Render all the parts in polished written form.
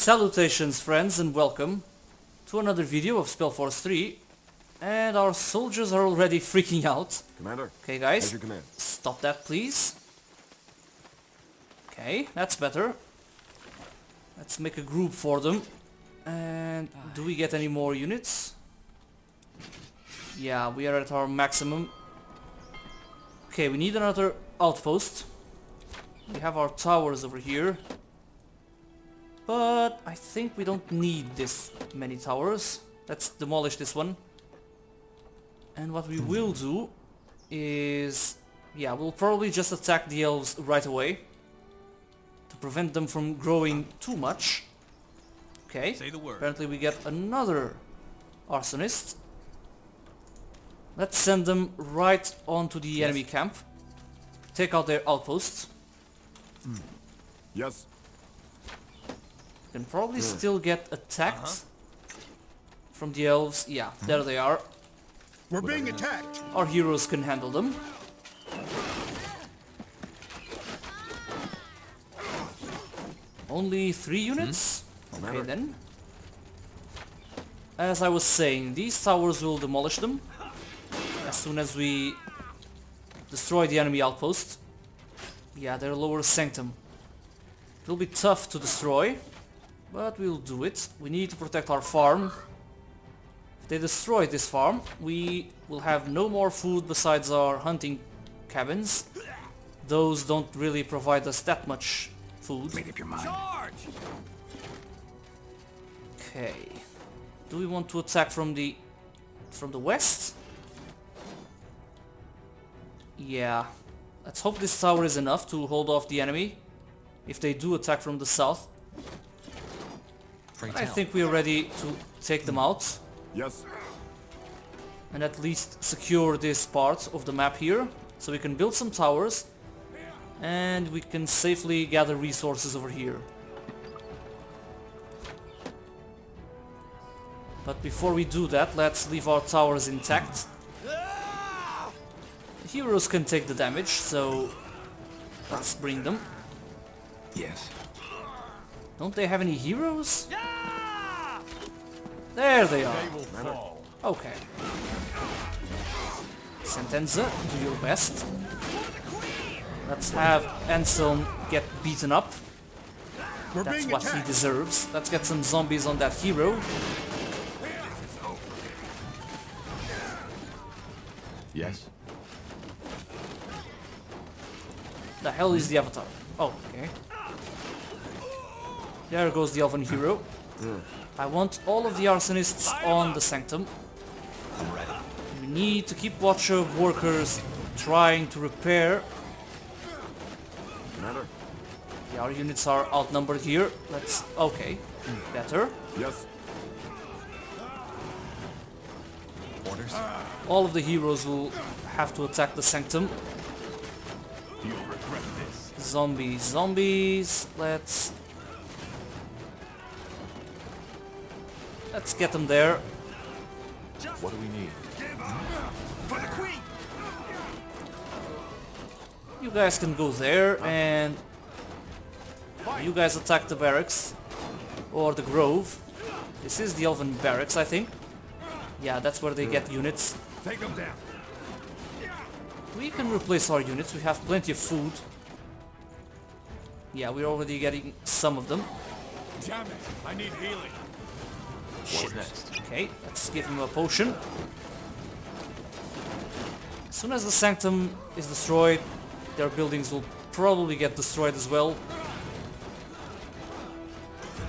Salutations friends and welcome to another video of SpellForce 3, and our soldiers are already freaking out. Commander, okay guys, your command. Stop that please. Okay, that's better. Let's make a group for them. And do we get any more units? Yeah, we are at our maximum. Okay, we need another outpost. We have our towers over here. But I think we don't need this many towers. Let's demolish this one. And what we will do is... yeah, we'll probably just attack the elves right away to prevent them from growing too much. Okay, say the word. Apparently we get another arsonist. Let's send them right onto the enemy camp. Take out their outposts. Yes. Can probably still get attacked from the elves. Yeah, there they are. We're being attacked. Our heroes can handle them. Only 3 units? Okay then. As I was saying, these towers will demolish them as soon as we destroy the enemy outpost. Yeah, their lower sanctum. It will be tough to destroy, but we'll do it. We need to protect our farm. If they destroy this farm, we will have no more food besides our hunting cabins. Those don't really provide us that much food. Made up your mind. Charge! Okay. Do we want to attack from the west? Yeah. Let's hope this tower is enough to hold off the enemy if they do attack from the south. I think we are ready to take them out. Yes. And at least secure this part of the map here, so we can build some towers and we can safely gather resources over here. But before we do that, let's leave our towers intact. The heroes can take the damage, so let's bring them. Yes. Don't they have any heroes? There they are. They will fall. Okay. Sentenza, do your best. Let's have Anselm get beaten up. We're That's being what he attacked. deserves. Let's get some zombies on that hero. Yes. The hell is the avatar? Oh, okay. There goes the elven hero. I want all of the arsonists on the sanctum. We need to keep watch of workers trying to repair. Commander. Yeah, our units are outnumbered here. Let's... okay. Better. Yes. Orders. All of the heroes will have to attack the sanctum. You'll regret this. Zombies, zombies. Let's get them there. What do we need? For the queen! You guys can go there and you guys attack the barracks or the grove. This is the elven barracks, I think. Yeah, that's where they get units. Take them down. We can replace our units, we have plenty of food. Yeah, we're already getting some of them. Damn it, I need healing. Shit. Okay, let's give him a potion. As soon as the sanctum is destroyed, their buildings will probably get destroyed as well.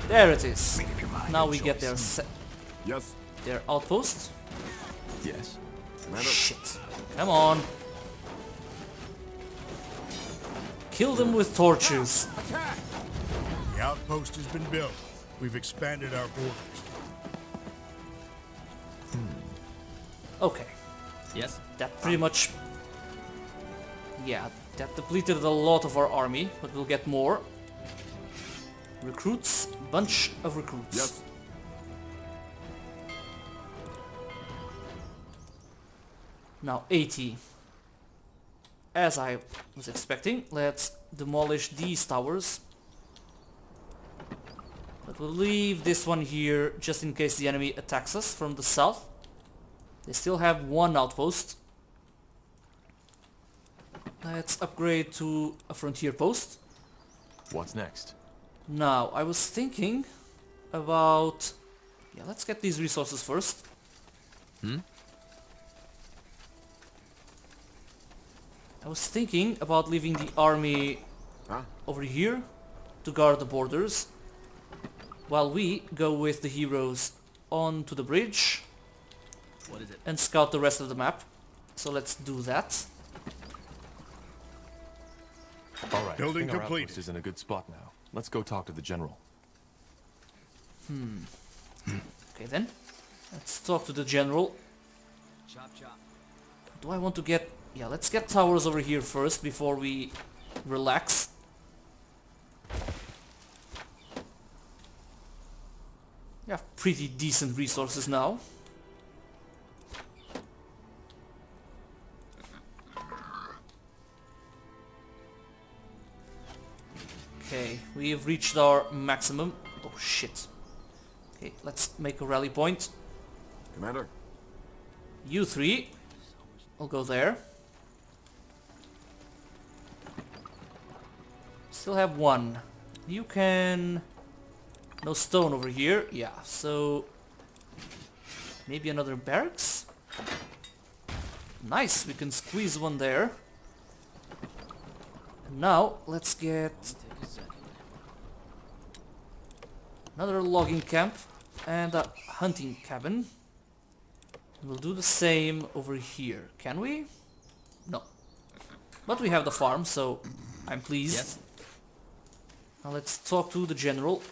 There it is. Made up your mind. Now we get their Yes. their outpost. Yes. Commander. Shit. Come on. Kill them with torches. Attack! The outpost has been built. We've expanded our borders. Okay. Yes. That pretty much... yeah, that depleted a lot of our army, but we'll get more. Recruits. Bunch of recruits. Yes. Now 80. As I was expecting, let's demolish these towers. But we'll leave this one here just in case the enemy attacks us from the south. They still have one outpost. Let's upgrade to a frontier post. What's next? Now, I was thinking about... Yeah, let's get these resources first. I was thinking about leaving the army over here to guard the borders, while we go with the heroes onto the bridge What is it? and scout the rest of the map. So let's do that. All right. Building I think our completed. outpost is in a good spot now. Let's go talk to the general. Okay then, let's talk to the general. Chop chop. Do I want to get... Yeah, let's get towers over here first before we relax. We have pretty decent resources now. Okay, we have reached our maximum. Oh shit. Okay, let's make a rally point. Commander. You three, I'll go there. Still have one. You can... No stone over here. Yeah, so... Maybe another barracks? Nice, we can squeeze one there. And now, let's get... Another logging camp and a hunting cabin. We'll do the same over here. Can we? No. But we have the farm, so I'm pleased. Yes. Now let's talk to the general.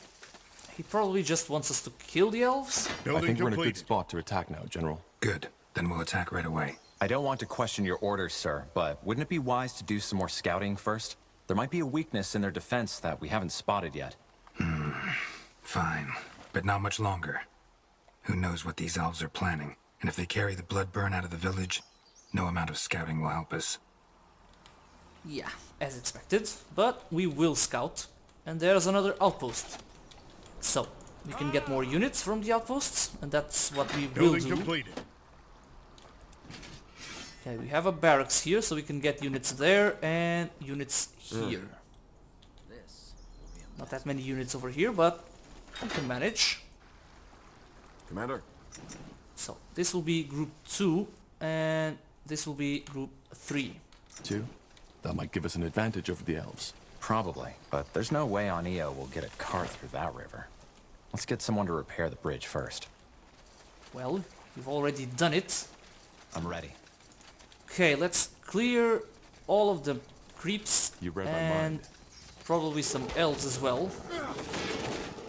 He probably just wants us to kill the elves. I Building think we're in a good completed. spot to attack now, General. Good. Then we'll attack right away. I don't want to question your orders, sir, but wouldn't it be wise to do some more scouting first? There might be a weakness in their defense that we haven't spotted yet. Fine. But not much longer. Who knows what these elves are planning? And if they carry the blood burn out of the village, no amount of scouting will help us. Yeah, as expected. But we will scout. And there's another outpost. So, we can get more units from the outposts. And that's what we will Building do. completed. Okay, we have a barracks here, so we can get units there and units here. This. Not that many units over here, but we can manage. Commander. So, this will be group 2 and this will be group 3. 2? That might give us an advantage over the elves. Probably, but there's no way on EO will get a car through that river. Let's get someone to repair the bridge first. Well, we've already done it. I'm ready. Okay, let's clear all of the creeps You read my and mind. probably some elves as well.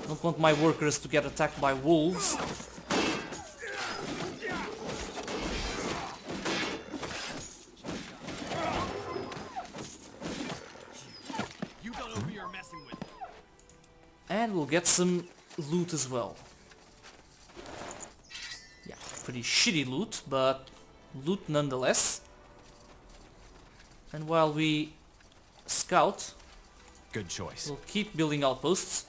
Don't want my workers to get attacked by wolves. You don't know who you're messing with. And we'll get some loot as well. Yeah, pretty shitty loot, but loot nonetheless. And while we scout, Good choice. we'll keep building outposts.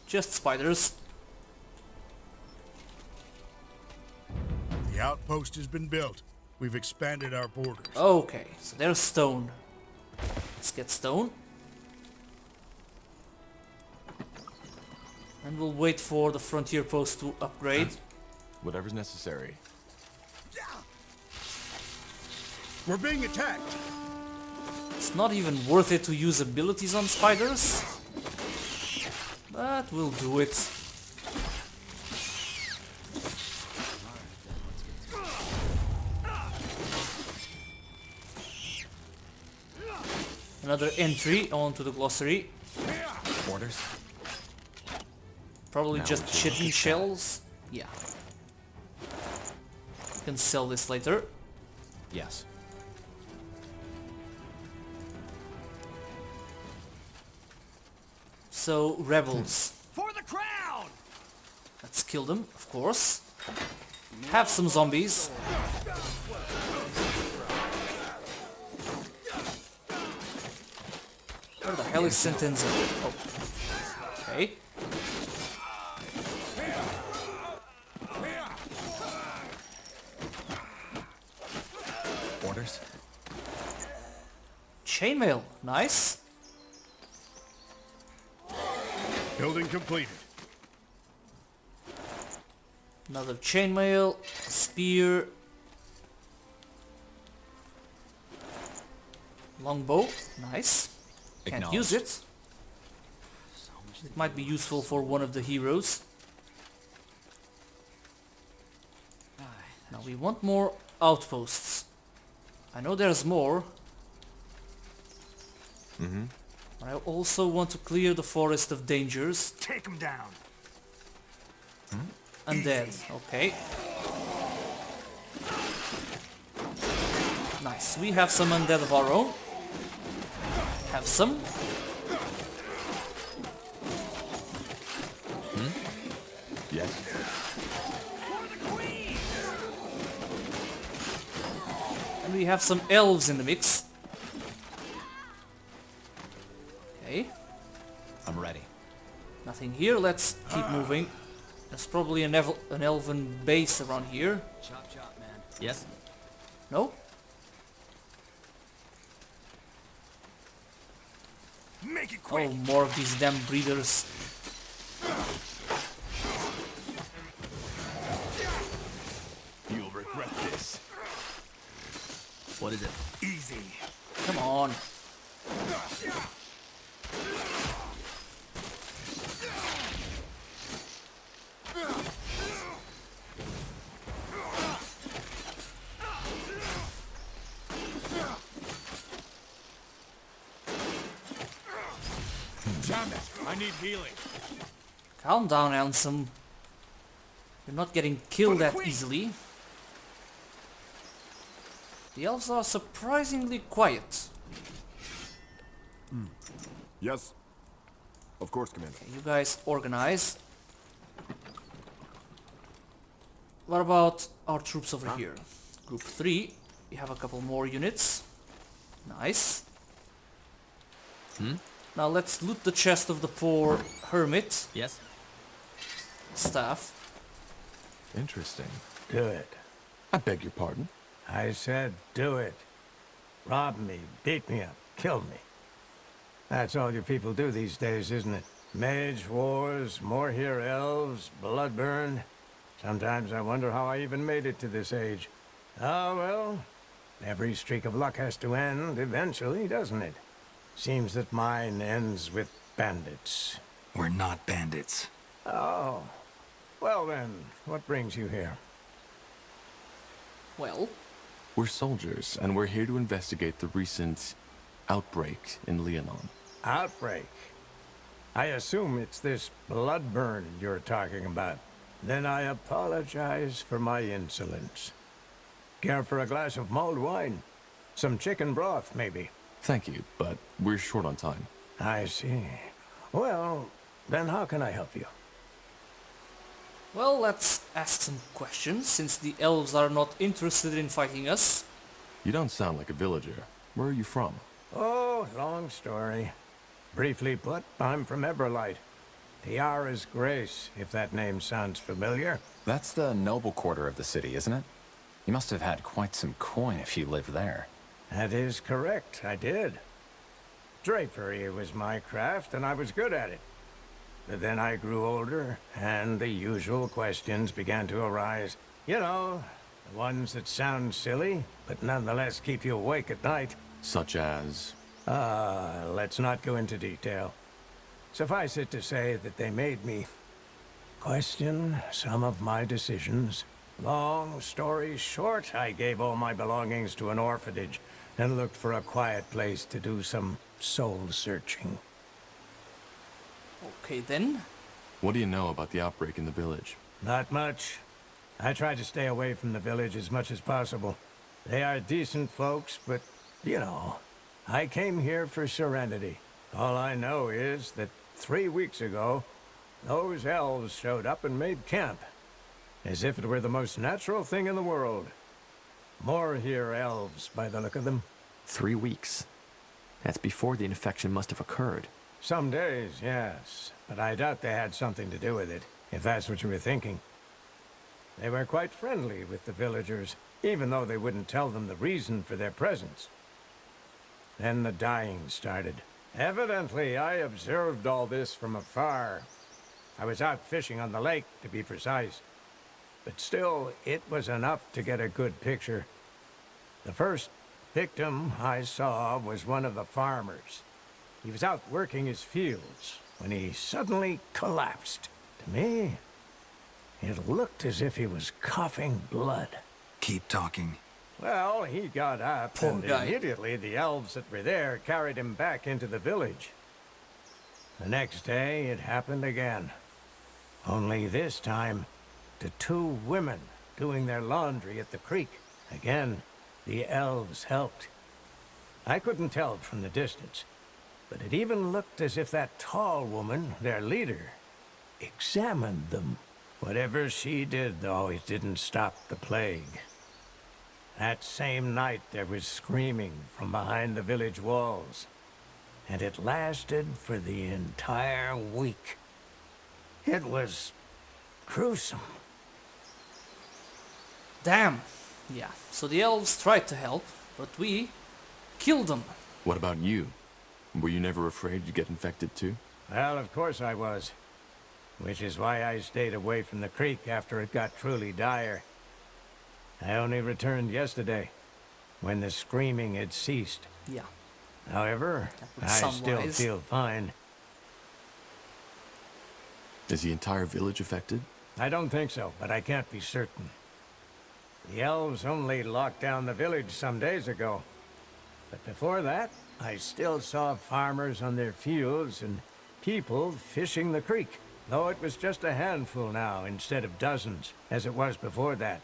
Just spiders. The outpost has been built. We've expanded our borders. Okay, so there's stone. Let's get stone. And we'll wait for the frontier post to upgrade. Whatever's necessary. We're being attacked. It's not even worth it to use abilities on spiders. But we'll do it. Another entry onto the glossary. Orders? Probably Now just we can chitin look at shells. Yeah. Can sell this later. Yes. So, rebels. For the crown! Let's kill them, of course. Have some zombies. Where the hell is Sentenza? Oh. Okay. Orders? Chainmail, nice. Building completed. Another chainmail, spear, longbow, nice. Can't use it. It might be useful for one of the heroes. Now we want more outposts. I know there's more. But I also want to clear the forest of dangers. Take him down. Undead, okay. Nice, we have some undead of our own. Have some. Yes. And we have some elves in the mix. Okay, I'm ready. nothing here, let's keep moving. There's probably an elven base around here. Chop chop, man. Yes? No? Make it Oh, quick. more of these damn breeders. You'll regret this. What is it? Easy. Come on. Damn it! I need healing. Calm down, Ansem. You're not getting killed that easily. The elves are surprisingly quiet. Yes. Of course, Commander. You guys organize. What about our troops over here? Group 3. We have a couple more units. Nice. Now let's loot the chest of the poor hermit Yes? staff. Interesting. Do it. I beg your pardon. I said do it. Rob me, beat me up, kill me. That's all you people do these days, isn't it? Mage wars, more here elves, blood burn. Sometimes I wonder how I even made it to this age. Ah, well, every streak of luck has to end eventually, doesn't it? Seems that mine ends with bandits. We're not bandits. Oh. Well then, what brings you here? Well, We're soldiers, and we're here to investigate the recent outbreak in Liannon. Outbreak. I assume it's this blood burn you're talking about. Then I apologize for my insolence. Care for a glass of mulled wine? Some chicken broth, maybe? Thank you, but we're short on time. I see. Well, then how can I help you? well, let's ask some questions, since the elves are not interested in fighting us. You don't sound like a villager. Where are you from? Oh, long story. Briefly put, I'm from Everlight. Tiara's Grace, if that name sounds familiar. That's the noble quarter of the city, isn't it? You must have had quite some coin if you lived there. That is correct, I did. Drapery was my craft, and I was good at it. But then I grew older, and the usual questions began to arise. You know, the ones that sound silly, but nonetheless keep you awake at night. Such as... Let's not go into detail. Suffice it to say that they made me question some of my decisions. Long story short, I gave all my belongings to an orphanage and looked for a quiet place to do some soul searching. Okay then. What do you know about the outbreak in the village? Not much. I try to stay away from the village as much as possible. They are decent folks, but, you know, I came here for serenity. All I know is that 3 weeks ago, those elves showed up and made camp. As if it were the most natural thing in the world. More here elves, by the look of them. 3 weeks. That's before the infection must have occurred. Some days, yes. But I doubt they had something to do with it, if that's what you were thinking. They were quite friendly with the villagers, even though they wouldn't tell them the reason for their presence. Then the dying started. Evidently, I observed all this from afar. I was out fishing on the lake, to be precise. But still, it was enough to get a good picture. The first victim I saw was one of the farmers. He was out working his fields when he suddenly collapsed. To me, it looked as if he was coughing blood. Keep talking. Well, he got up, Poor and guy. immediately the elves that were there carried him back into the village. The next day, it happened again. Only this time, to 2 women doing their laundry at the creek. Again, the elves helped. I couldn't tell from the distance, but it even looked as if that tall woman, their leader, examined them. Whatever she did, though, it didn't stop the plague. That same night, there was screaming from behind the village walls, and it lasted for the entire week. It was gruesome. Damn. Yeah, so the elves tried to help, but we killed them. What about you? Were you never afraid you'd get infected too? Well, of course I was. Which is why I stayed away from the creek after it got truly dire. I only returned yesterday, when the screaming had ceased. Yeah. However, would I sound still wise. feel fine. Is the entire village affected? I don't think so, but I can't be certain. The elves only locked down the village some days ago. But before that, I still saw farmers on their fields and people fishing the creek. Though it was just a handful now instead of dozens, as it was before that.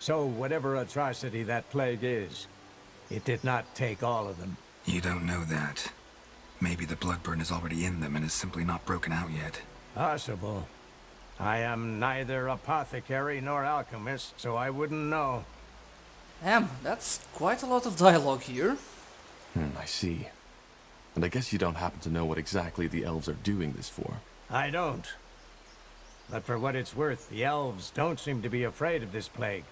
So whatever atrocity that plague is, it did not take all of them. You don't know that. Maybe the bloodburn is already in them and is simply not broken out yet. Possible. I am neither apothecary nor alchemist, so I wouldn't know. Damn, that's quite a lot of dialogue here. I see. And I guess you don't happen to know what exactly the elves are doing this for. I don't. But for what it's worth, the elves don't seem to be afraid of this plague.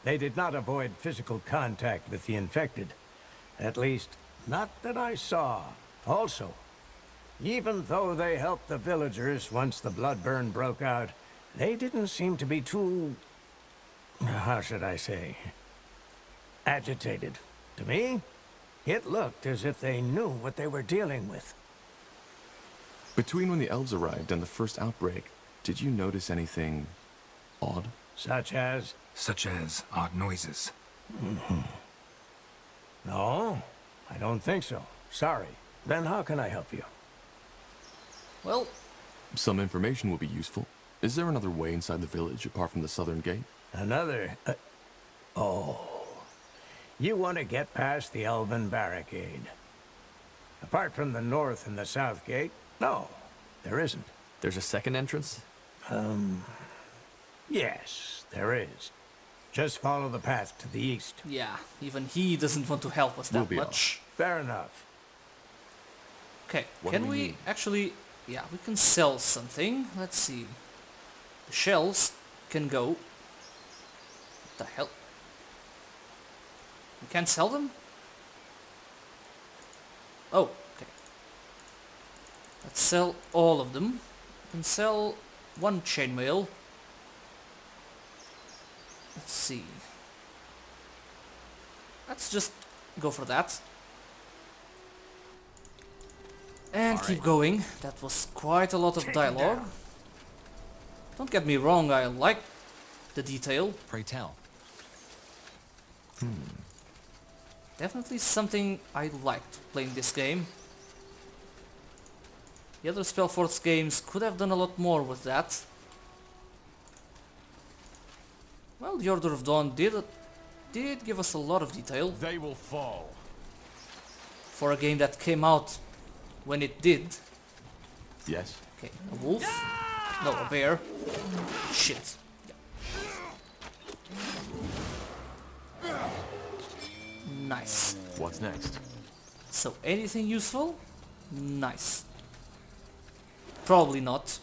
They did not avoid physical contact with the infected. At least, not that I saw. Also, even though they helped the villagers once the bloodburn broke out, they didn't seem to be too... how should I say? Agitated. To me, it looked as if they knew what they were dealing with. Between when the elves arrived and the first outbreak, did you notice anything odd? Such as... Such as odd noises. No, I don't think so. Sorry. Then how can I help you? Well, Some information will be useful. Is there another way inside the village apart from the southern gate? Another... oh. You want to get past the Elven barricade. Apart from the north and the south gate, no, there isn't. There's a second entrance? Yes, there is. Just follow the path to the east. yeah, even he doesn't want to help us We'll that be much. Fair enough. Okay, What can do we we need? actually... yeah, we can sell something. Let's see. The shells can go... what the hell? We can't sell them? Oh, okay. Let's sell all of them. We can sell one chainmail. Let's see. Let's just go for that. And keep going. That was quite a lot of dialogue. Don't get me wrong, I like the detail. Pray tell. Definitely something I liked playing this game. The other SpellForce games could have done a lot more with that. Well, the Order of Dawn did give us a lot of detail They will fall. for a game that came out when it did. Yes. Okay, a wolf? No, a bear. Shit. Nice. What's next? So anything useful? Nice. Probably not.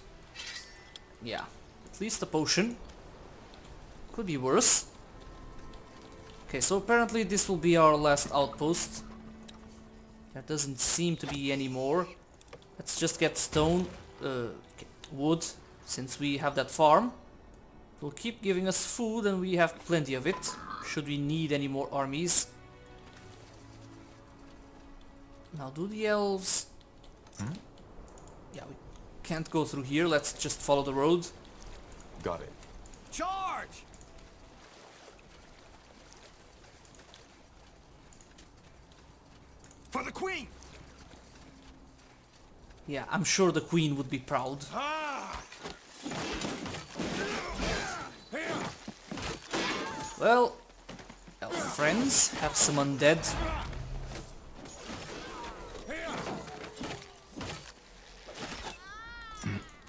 Yeah, at least a potion. Could be worse. Okay, so apparently this will be our last outpost. There doesn't seem to be any more. Let's just get stone, wood, since we have that farm. It will keep giving us food and we have plenty of it, should we need any more armies. Now do the elves... Yeah, we can't go through here, let's just follow the road. Got it. Charge! For the queen! Yeah, I'm sure the queen would be proud. Well, our friends have some undead.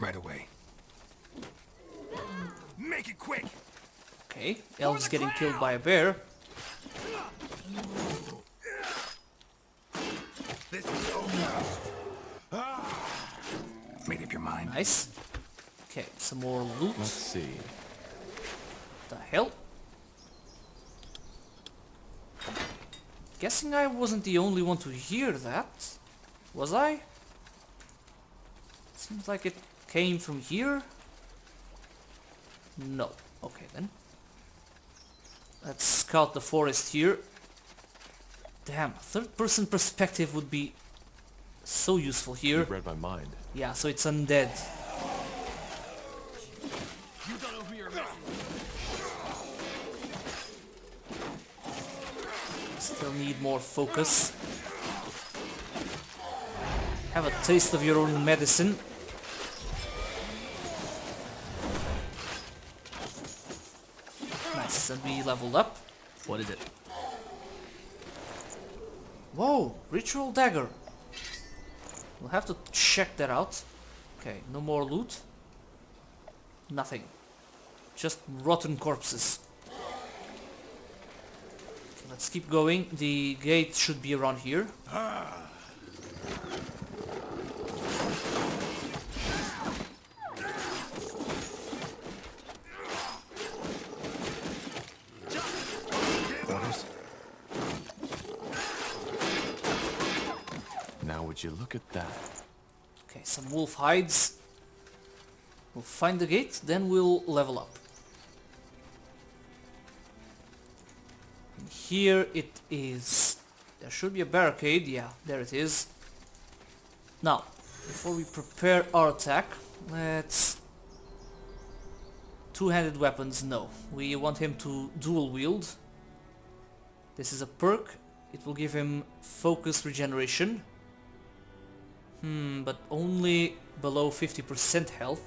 Right away. Make it quick! Okay, elves getting killed by a bear. This is over. Made up your mind? Nice. Okay, some more loot. Let's see. The hell? Guessing I wasn't the only one to hear that. Was I? Seems like it came from here. No. Okay then. Let's scout the forest here. Damn, third-person perspective would be so useful You here. read my mind. Yeah, so it's undead. You don't know who you're messing with. Still need more focus. Have a taste of your own medicine. Nice, and we leveled up. What is it? Whoa, ritual dagger. We'll have to check that out. Okay, no more loot. Nothing. Just rotten corpses. Let's keep going. The gate should be around here. Orders? Now would you look at that? Okay, some wolf hides. We'll find the gate, then we'll level up. And here it is. There should be a barricade. Yeah, there it is. Now, before we prepare our attack, let's... Two-handed weapons, no. We want him to dual wield. This is a perk. It will give him focus regeneration. But only below 50% health.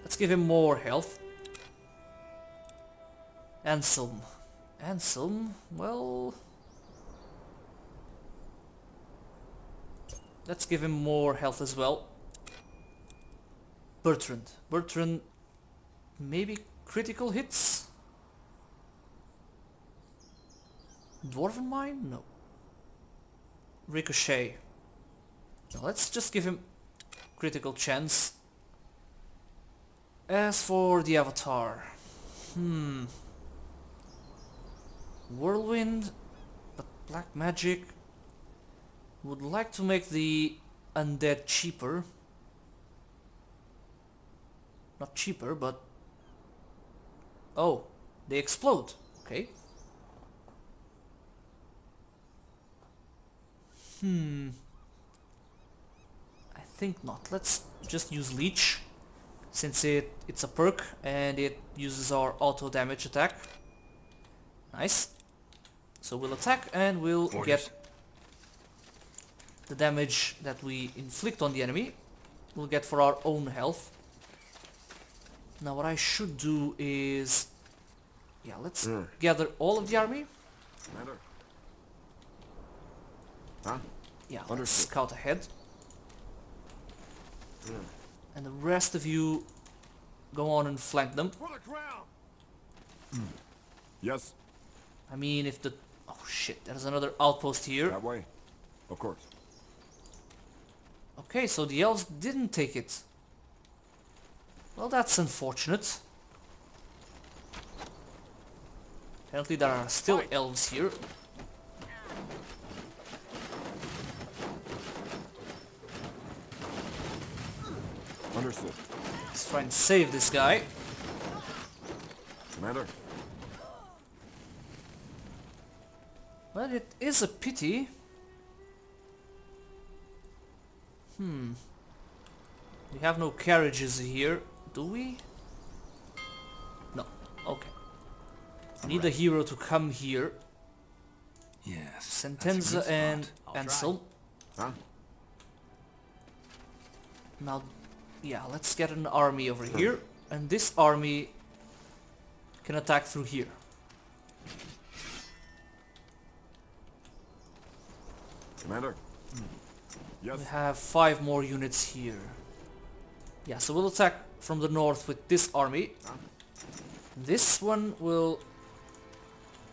Let's give him more health. Anselm. Anselm, well... Let's give him more health as well. Bertrand. Bertrand, maybe critical hits? Dwarven Mine? No. Ricochet. Now let's just give him critical chance. As for the avatar... Whirlwind, but black magic... Would like to make the undead cheaper. Not cheaper, but... Oh, they explode. Okay. I think not. Let's just use Leech, since it's a perk and it uses our auto damage attack. Nice. So we'll attack and we'll Orders. get the damage that we inflict on the enemy. We'll get for our own health. Now what I should do is... Yeah, let's gather all of the army. Commander. Huh? Yeah, let's Understood. scout ahead. And the rest of you go on and flank them. For the crown! Yes. I mean, if the Oh shit, there's another outpost here. That way. Of course. Okay, so the elves didn't take it. Well, that's unfortunate. Apparently there are still elves here. Understood. Let's try and save this guy. Commander. Well, it is a pity. We have no carriages here, do we? No. Okay. Need a hero to come here. Yes. Sentenza and Ansel. Huh? Now, yeah, let's get an army over here. And this army can attack through here. Commander. Yes. We have 5 more units here. Yeah, so we'll attack from the north with this army. This one will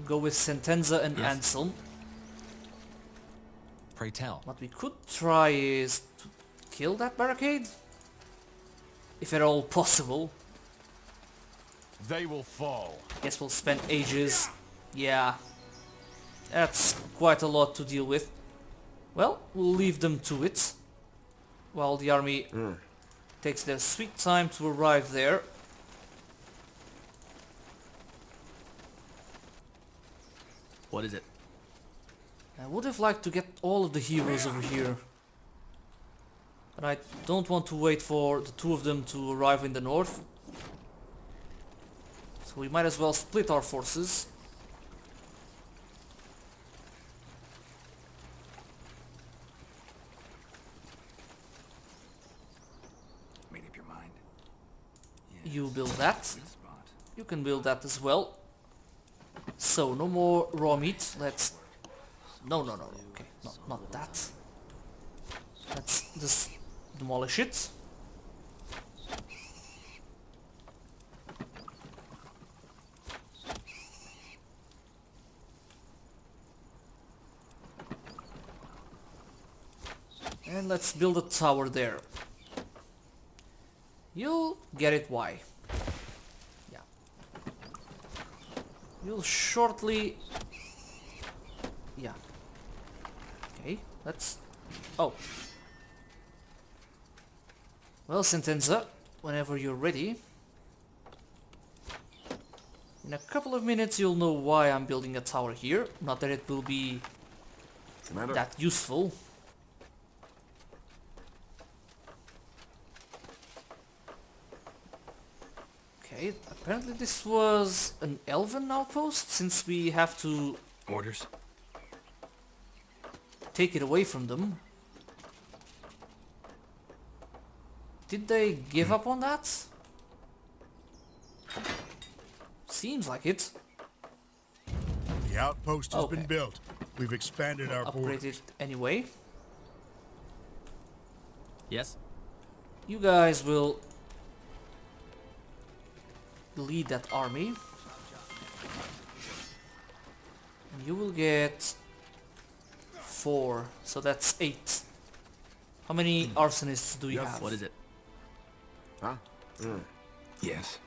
go with Sentenza and Ansel. Pray tell. What we could try is to kill that barricade. If at all possible. They will fall. Guess we'll spend ages. Yeah. That's quite a lot to deal with. Well, we'll leave them to it. While the army takes their sweet time to arrive there. What is it? I would have liked to get all of the heroes over here. But I don't want to wait for the 2 of them to arrive in the north. So we might as well split our forces. Made up your mind. You build that. Spot. You can build that as well. So, no more raw meat. Let's... No. Okay, not that. Let's just demolish it. And let's build a tower there. You'll get it why. Yeah. You'll shortly... Yeah. Okay, let's... Oh. Well, Sentenza, whenever you're ready. In a couple of minutes you'll know why I'm building a tower here. Not that it will be Commander. that useful. Okay, apparently this was an Elven outpost, since we have to Orders? take it away from them. Did they give up on that? Seems like it. The outpost has been Okay. built. We've expanded our Upgrade borders. it anyway. Yes? You guys will lead that army. And you will get 4, so that's 8. How many arsonists do you Yes. have? What is it? Huh? Yes.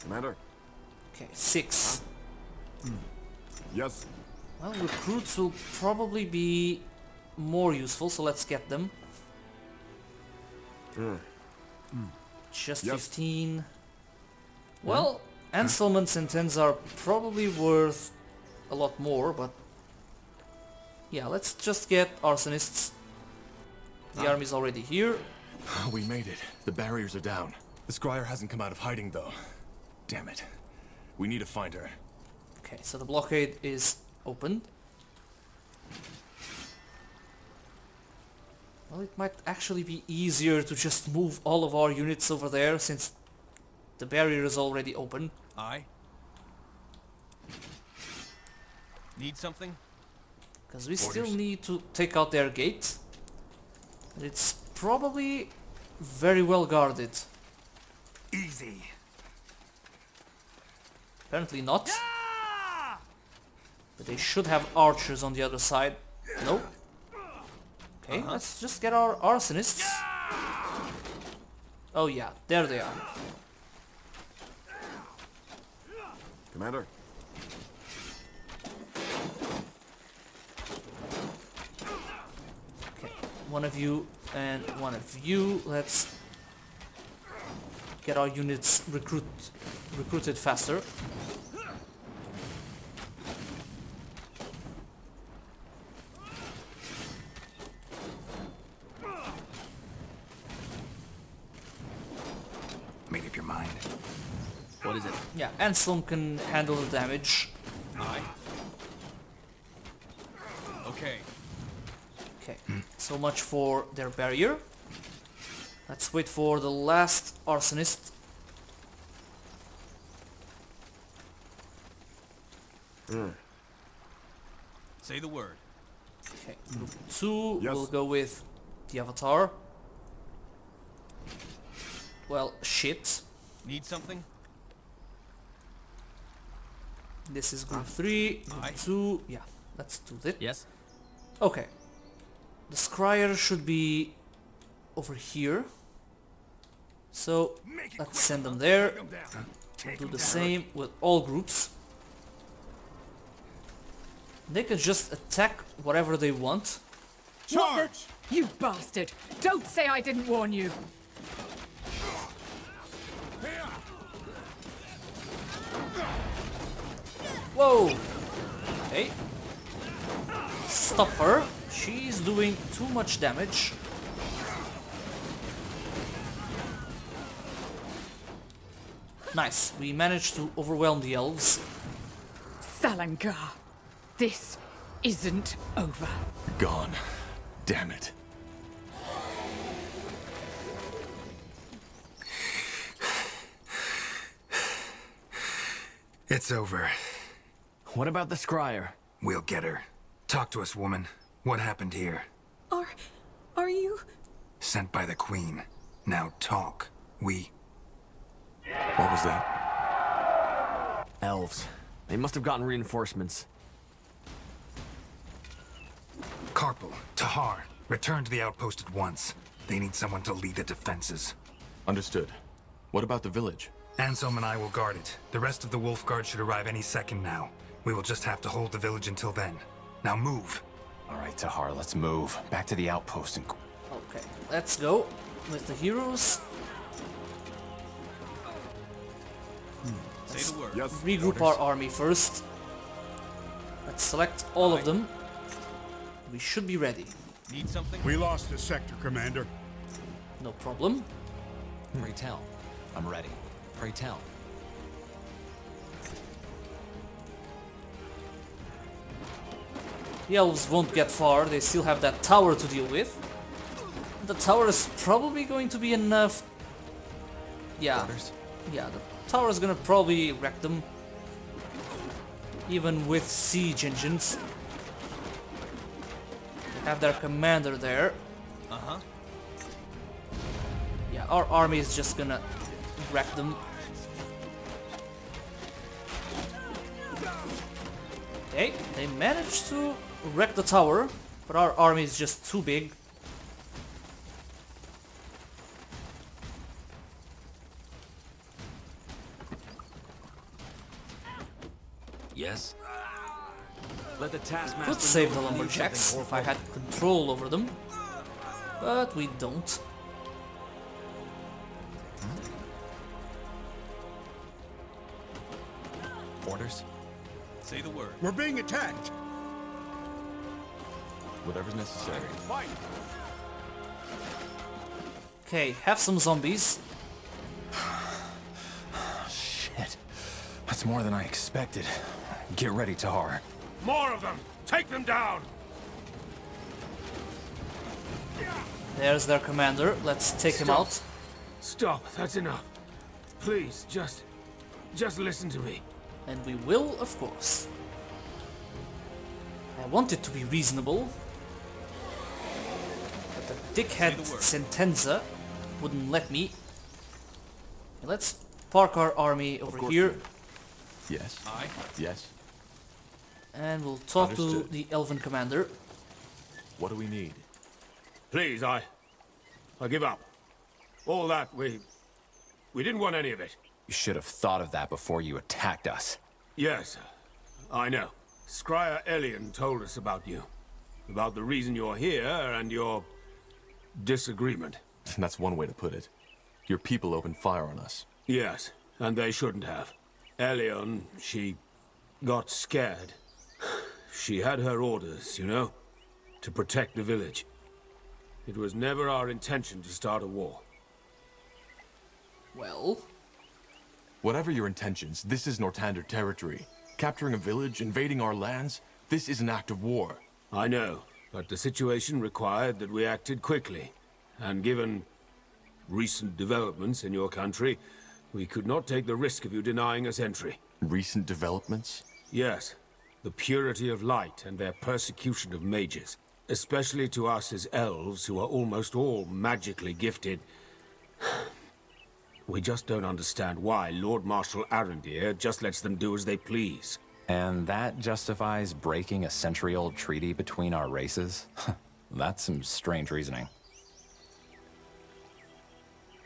Commander. Okay, 6. Yes. Well, recruits will probably be more useful, so let's get them. Just Yes. 15. Well, Anselmans and Tens are probably worth a lot more, but yeah, let's just get arsonists. The army's already here. We made it. The barriers are down. The Scryer hasn't come out of hiding, though. Damn it. We need to find her. Okay, so the blockade is open. Well, it might actually be easier to just move all of our units over there, since the barrier is already open. I need something? Because we still Orders. need to take out their gate. And it's probably very well guarded. Easy. Apparently not. But they should have archers on the other side. Nope. Okay, let's just get our arsonists. Oh yeah, there they are. Commander. Okay, one of you and one of you. Let's get our units recruited faster. Made up your mind. What is it? Yeah, Anselm can handle the damage. Aye. Okay. Okay, so much for their barrier. Let's wait for the last arsonist. Say the word. Okay, group 2 Yes. will go with the Avatar. Well, shit. Need something? This is group 3, Aye. group 2. Yeah, let's do that. Yes. Okay. The Scryer should be over here. So, let's send them there. Do the same with all groups. They can just attack whatever they want. Charge! You bastard! Don't say I didn't warn you! Whoa! Okay. Stop her. She's doing too much damage. Nice. We managed to overwhelm the elves. Salangar, this isn't over. Gone. Damn it. It's over. What about the scryer? We'll get her. Talk to us, woman. What happened here? Are you... Sent by the Queen. Now talk. We... What was that? Elves. They must have gotten reinforcements. Carpal, Tahar, return to the outpost at once. They need someone to lead the defenses. Understood. What about the village? Anselm and I will guard it. The rest of the Wolf Guard should arrive any second now. We will just have to hold the village until then. Now move. All right, Tahar, let's move. Back to the outpost and... Okay, let's go with the heroes. Say the word. Yes. Regroup our army first. Let's select all of them. We should be ready. Need something? We lost a sector, Commander. No problem. Pray tell. I'm ready. Pray tell. The elves won't get far, they still have that tower to deal with. The tower is probably going to be enough. Yeah, Orders? yeah, the tower is gonna probably wreck them. Even with siege engines. They have their commander there. Uh-huh. Yeah, our army is just gonna wreck them. Okay, they managed to wreck the tower, but our army is just too big. Yes. Let the taskmaster Could save the lumberjacks if I had control over them, but we don't. Orders? Say the word. We're being attacked. Whatever's necessary. Okay, have some zombies. Shit. That's more than I expected. Get ready, Tahar. More of them! Take them down! There's their commander. Let's take him out. Stop, that's enough. Please, just listen to me. And we will, of course. I wanted to be reasonable, but the dickhead Sentenza wouldn't let me. Let's park our army over here. Yes. Aye. Yes. And we'll talk to Understood. the Elven commander. What do we need? Please, I give up. All that, we didn't want any of it. You should have thought of that before you attacked us. Yes, I know. Scryer Elian told us about you. About the reason you're here and your disagreement. That's one way to put it. Your people opened fire on us. Yes, and they shouldn't have. Elian, she got scared. She had her orders, you know, to protect the village. It was never our intention to start a war. Well, Whatever your intentions, this is Nortander territory. Capturing a village, invading our lands, this is an act of war. I know, but the situation required that we acted quickly. And given recent developments in your country, we could not take the risk of you denying us entry. Recent developments? Yes, the purity of light and their persecution of mages. Especially to us as elves, who are almost all magically gifted. We just don't understand why Lord Marshal Arendir just lets them do as they please. And that justifies breaking a century-old treaty between our races? That's some strange reasoning.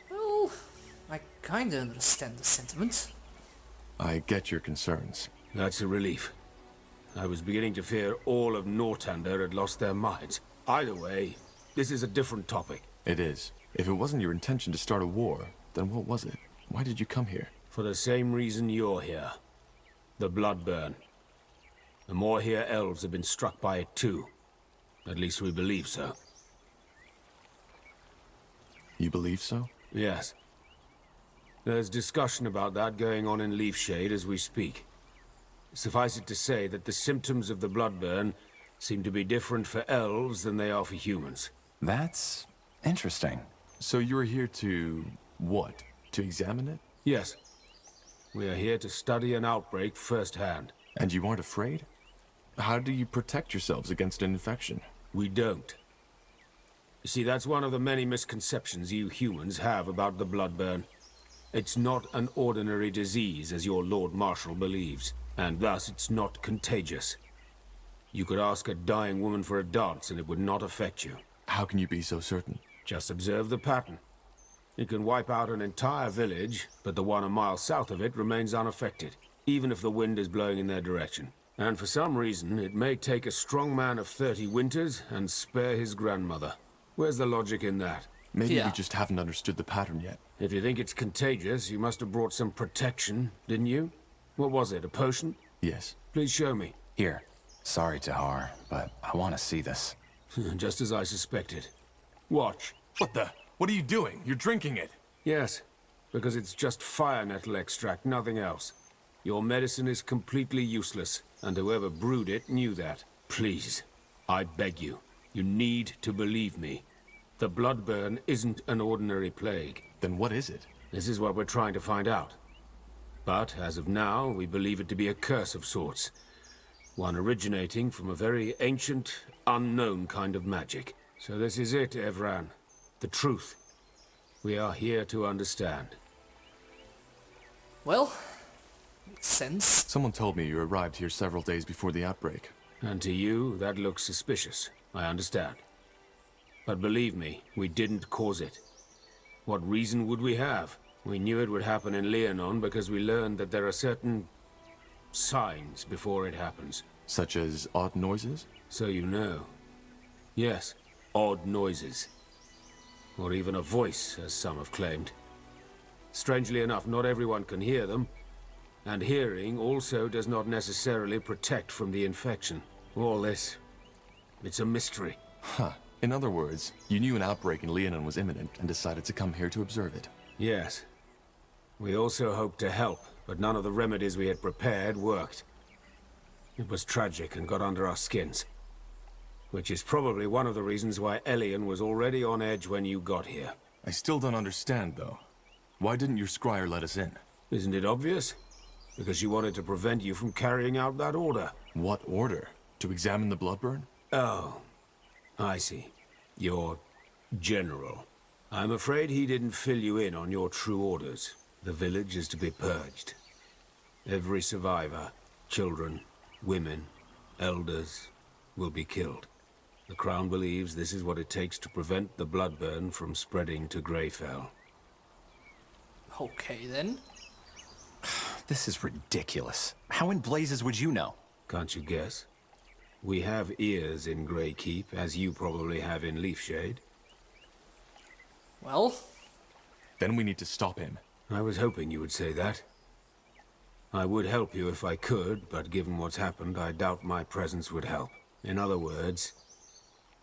well, I kinda understand the sentiment. I get your concerns. That's a relief. I was beginning to fear all of Nortander had lost their minds. Either way, this is a different topic. It is. If it wasn't your intention to start a war, then what was it? Why did you come here? For the same reason you're here. The Bloodburn. The more here elves have been struck by it too. At least we believe so. You believe so? Yes. There's discussion about that going on in Leafshade as we speak. Suffice it to say that the symptoms of the Bloodburn seem to be different for elves than they are for humans. That's interesting. So you're here to... what? To examine it? Yes. We are here to study an outbreak firsthand. And you aren't afraid? How do you protect yourselves against an infection? We don't. You see, that's one of the many misconceptions you humans have about the Bloodburn. It's not an ordinary disease, as your Lord Marshal believes, and thus it's not contagious. You could ask a dying woman for a dance and it would not affect you. How can you be so certain? Just observe the pattern. It can wipe out an entire village, but the one a mile south of it remains unaffected, even if the wind is blowing in their direction. And for some reason, it may take a strong man of 30 winters and spare his grandmother. Where's the logic in that? Maybe Yeah. we just haven't understood the pattern yet. If you think it's contagious, you must have brought some protection, didn't you? What was it, a potion? Yes. Please show me. Here. Sorry, Tahar, but I want to see this. Just as I suspected. Watch. What the? What are you doing? You're drinking it. Yes, because it's just fire nettle extract, nothing else. Your medicine is completely useless, and whoever brewed it knew that. Please, I beg you, you need to believe me. The Bloodburn isn't an ordinary plague. Then what is it? This is what we're trying to find out. But, as of now, we believe it to be a curse of sorts. One originating from a very ancient, unknown kind of magic. So this is it, Evran. The truth. We are here to understand. Well, makes sense. Someone told me you arrived here several days before the outbreak. And to you, that looks suspicious. I understand. But believe me, we didn't cause it. What reason would we have? We knew it would happen in Liannon because we learned that there are certain signs before it happens. Such as odd noises? So you know. Yes, odd noises. Or even a voice, as some have claimed. Strangely enough, not everyone can hear them. And hearing also does not necessarily protect from the infection. All this, it's a mystery. Huh. In other words, you knew an outbreak in Liannon was imminent and decided to come here to observe it. Yes. We also hoped to help, but none of the remedies we had prepared worked. It was tragic and got under our skins. Which is probably one of the reasons why Elian was already on edge when you got here. I still don't understand, though. Why didn't your scryer let us in? Isn't it obvious? Because she wanted to prevent you from carrying out that order. What order? To examine the Bloodburn? Oh, I see. Your general. I'm afraid he didn't fill you in on your true orders. The village is to be purged. Every survivor, children, women, elders will be killed. The Crown believes this is what it takes to prevent the bloodburn from spreading to Greyfell. Okay then. This is ridiculous. How in blazes would you know? Can't you guess? We have ears in Greykeep, as you probably have in Leafshade. Well, Then we need to stop him. I was hoping you would say that. I would help you if I could, but given what's happened, I doubt my presence would help. In other words,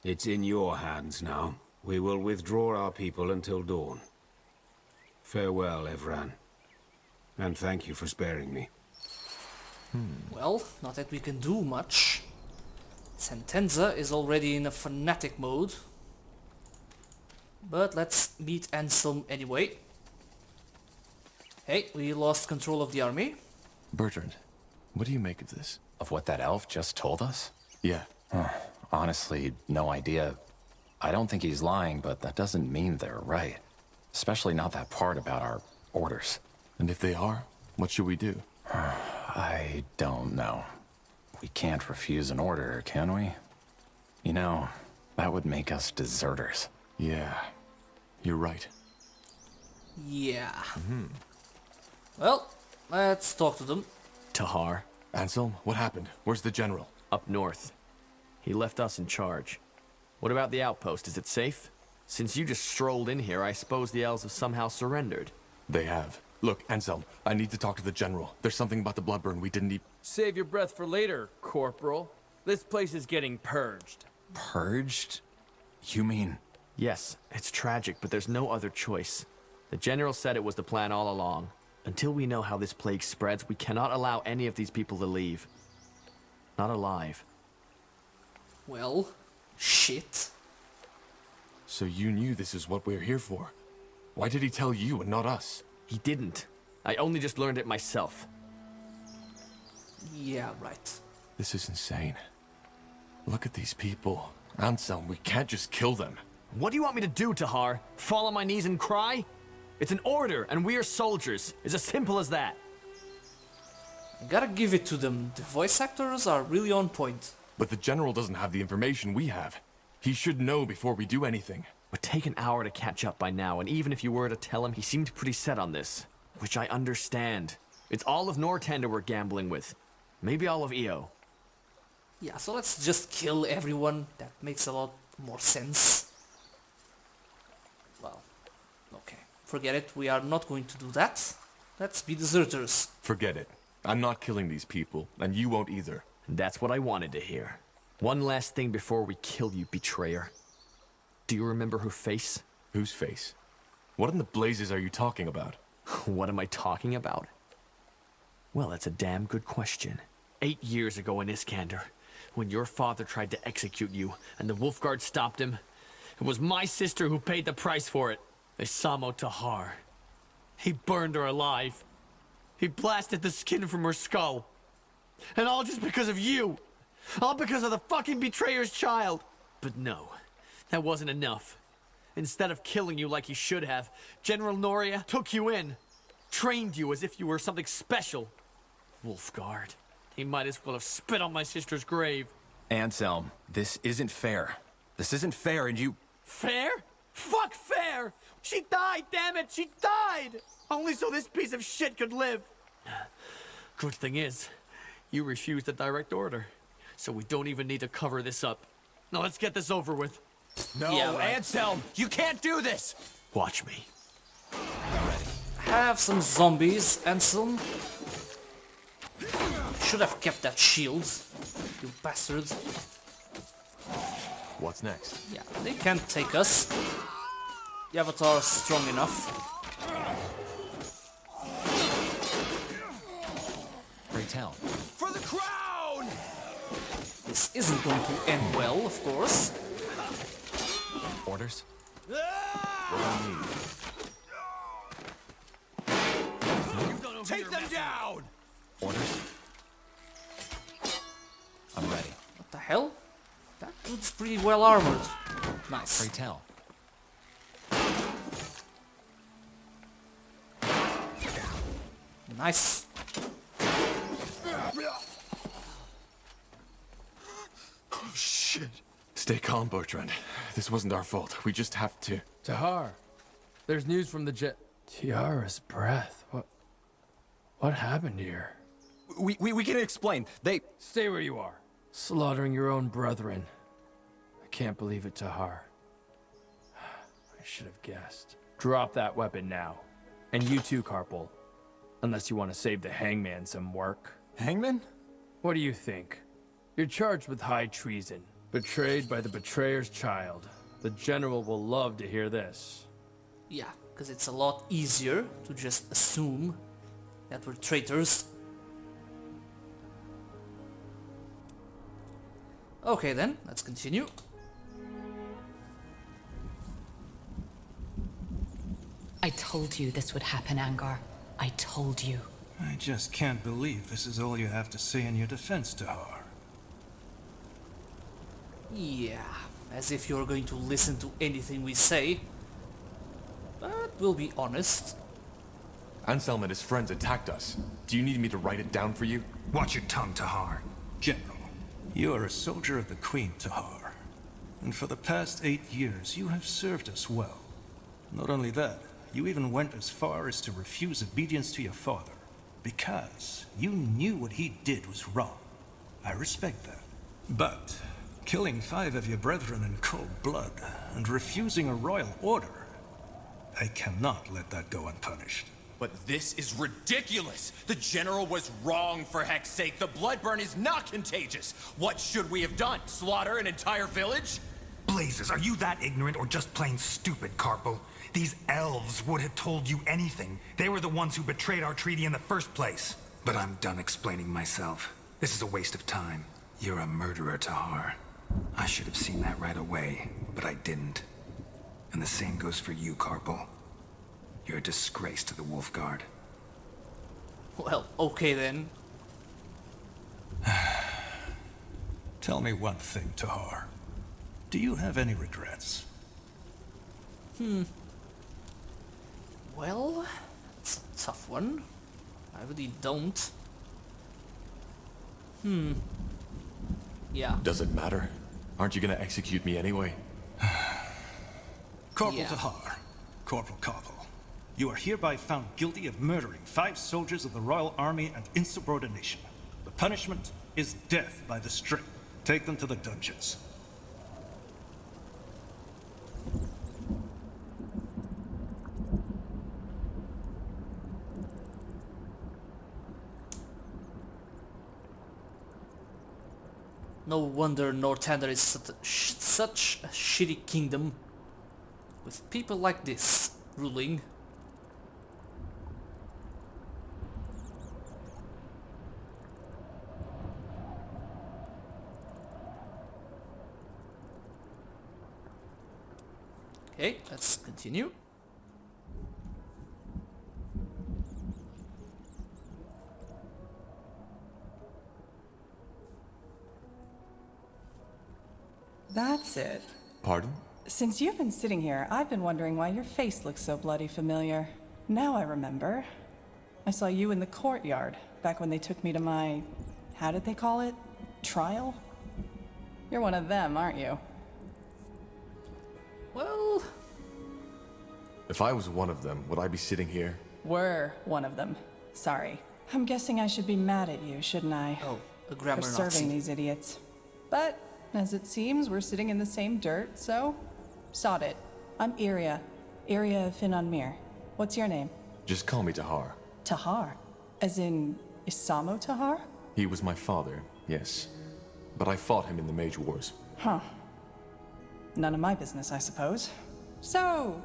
it's in your hands now. We will withdraw our people until dawn. Farewell, Evran. And thank you for sparing me. well, not that we can do much. Sentenza is already in a fanatic mode. But let's meet Anselm anyway. Hey, we lost control of the army. Bertrand, what do you make of this? Of what that elf just told us? Yeah. Honestly, no idea. I don't think he's lying, but that doesn't mean they're right. Especially not that part about our orders. And if they are, what should we do? I don't know. We can't refuse an order, can we? You know, that would make us deserters. Yeah, you're right. Yeah. Well, let's talk to them. Tahar, Anselm, what happened? Where's the general? up north. He left us in charge. What about the outpost? Is it safe? Since you just strolled in here, I suppose the elves have somehow surrendered. They have. Look, Anselm, I need to talk to the general. There's something about the bloodburn we didn't Save your breath for later, Corporal. This place is getting purged. Purged? You mean... Yes, it's tragic, but there's no other choice. The general said it was the plan all along. Until we know how this plague spreads, we cannot allow any of these people to leave. Not alive. Well, shit. So you knew this is what we're here for. Why did he tell you and not us? He didn't. I only just learned it myself. Yeah, right. This is insane. Look at these people. Anselm, we can't just kill them. What do you want me to do, Tahar? Fall on my knees and cry? It's an order, and we are soldiers. It's as simple as that. I gotta give it to them. The voice actors are really on point. But the general doesn't have the information we have. He should know before we do anything. Would take an hour to catch up by now, and even if you were to tell him, he seemed pretty set on this. Which I understand. It's all of Northander we're gambling with. Maybe all of EO. Yeah, so let's just kill everyone. That makes a lot more sense. Well, okay. Forget it. We are not going to do that. Let's be deserters. Forget it. I'm not killing these people, and you won't either. That's what I wanted to hear. One last thing before we kill you, betrayer. Do you remember her face? Whose face? What in the blazes are you talking about? What am I talking about? Well, that's a damn good question. 8 years ago in Iskander, when your father tried to execute you and the Wolfguard stopped him, it was my sister who paid the price for it. Isamo Tahar. He burned her alive. He blasted the skin from her skull. And all just because of you. All because of the fucking betrayer's child. But no, that wasn't enough. Instead of killing you like he should have, General Noria took you in. Trained you as if you were something special. Wolfguard. He might as well have spit on my sister's grave. Anselm, this isn't fair. This isn't fair, and you... Fair? Fuck fair! She died, damn it! She died! Only so this piece of shit could live. Good thing is, you refused the direct order. So we don't even need to cover this up. Now let's get this over with. No, Yeah, right. Anselm, you can't do this! Watch me. Have some zombies, Anselm. Should have kept that shield, you bastards. What's next? Yeah, they can't take us. The Avatar is strong enough. Pray tell. For the crown! This isn't going to end well, of course. Orders? Take them down! Orders? I'm ready. What the hell? That dude's pretty well armored. Nice. Pray tell. Nice. Stay calm, Bertrand. This wasn't our fault. We just have to... Tahar, there's news from the jet. Tiara's breath. What happened here? We can explain. They... Stay where you are. Slaughtering your own brethren. I can't believe it, Tahar. I should have guessed. Drop that weapon now. And you too, Carpal. Unless you want to save the hangman some work. Hangman? What do you think? You're charged with high treason. Betrayed by the betrayer's child. The general will love to hear this. Yeah, because it's a lot easier to just assume that we're traitors. Okay then, let's continue. I told you this would happen, Angar. I told you. I just can't believe this is all you have to say in your defense, Tahar. Yeah, as if you're going to listen to anything we say. But we'll be honest. Anselm and his friends attacked us. Do you need me to write it down for you? Watch your tongue, Tahar. General, you are a soldier of the Queen, Tahar. And for the past 8 years, you have served us well. Not only that, you even went as far as to refuse obedience to your father. Because you knew what he did was wrong. I respect that. But killing 5 of your brethren in cold blood and refusing a royal order, I cannot let that go unpunished. But this is ridiculous! The General was wrong, for heck's sake! The Bloodburn is not contagious! What should we have done? Slaughter an entire village? Blazes, are you that ignorant or just plain stupid, Carpal? These elves would have told you anything. They were the ones who betrayed our treaty in the first place. But I'm done explaining myself. This is a waste of time. You're a murderer, Tahar. I should have seen that right away, but I didn't. And the same goes for you, Carpal. You're a disgrace to the Wolfguard. Well, okay then. Tell me one thing, Tahar. Do you have any regrets? Well, it's a tough one. I really don't. Yeah. Does it matter? Aren't you gonna execute me anyway? Corporal Tahar, Corporal Carpal, you are hereby found guilty of murdering 5 soldiers of the Royal Army and insubordination. The punishment is death by the string. Take them to the dungeons. No wonder Northander is such a shitty kingdom. With people like this ruling. Okay, let's continue. That's it. Pardon? Since you've been sitting here, I've been wondering why your face looks so bloody familiar. Now I remember. I saw you in the courtyard, back when they took me to my... how did they call it? Trial? You're one of them, aren't you? Well... If I was one of them, would I be sitting here? Were one of them. Sorry. I'm guessing I should be mad at you, shouldn't I? Oh, a grammar for Nazi. serving these idiots. But, as it seems, we're sitting in the same dirt, so... Sod it. I'm Iria. Iria Finan Mir. What's your name? Just call me Tahar. Tahar? As in... Isamo Tahar? He was my father, yes. But I fought him in the Mage Wars. Huh. None of my business, I suppose. So,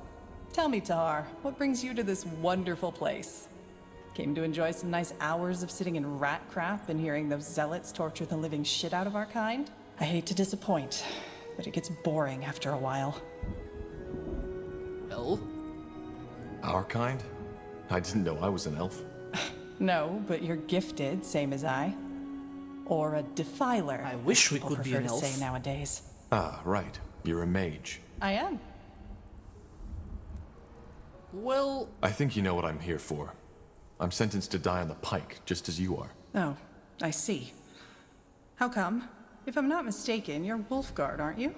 tell me, Tahar, what brings you to this wonderful place? Came to enjoy some nice hours of sitting in rat crap and hearing those zealots torture the living shit out of our kind? I hate to disappoint, but it gets boring after a while. Well? Our kind? I didn't know I was an elf. No, but you're gifted, same as I. Or a defiler. I wish we people could be prefer an to elf. say nowadays. Ah, right. You're a mage. I am. Well... I think you know what I'm here for. I'm sentenced to die on the pike, just as you are. Oh, I see. How come? If I'm not mistaken, you're Wolfguard, aren't you?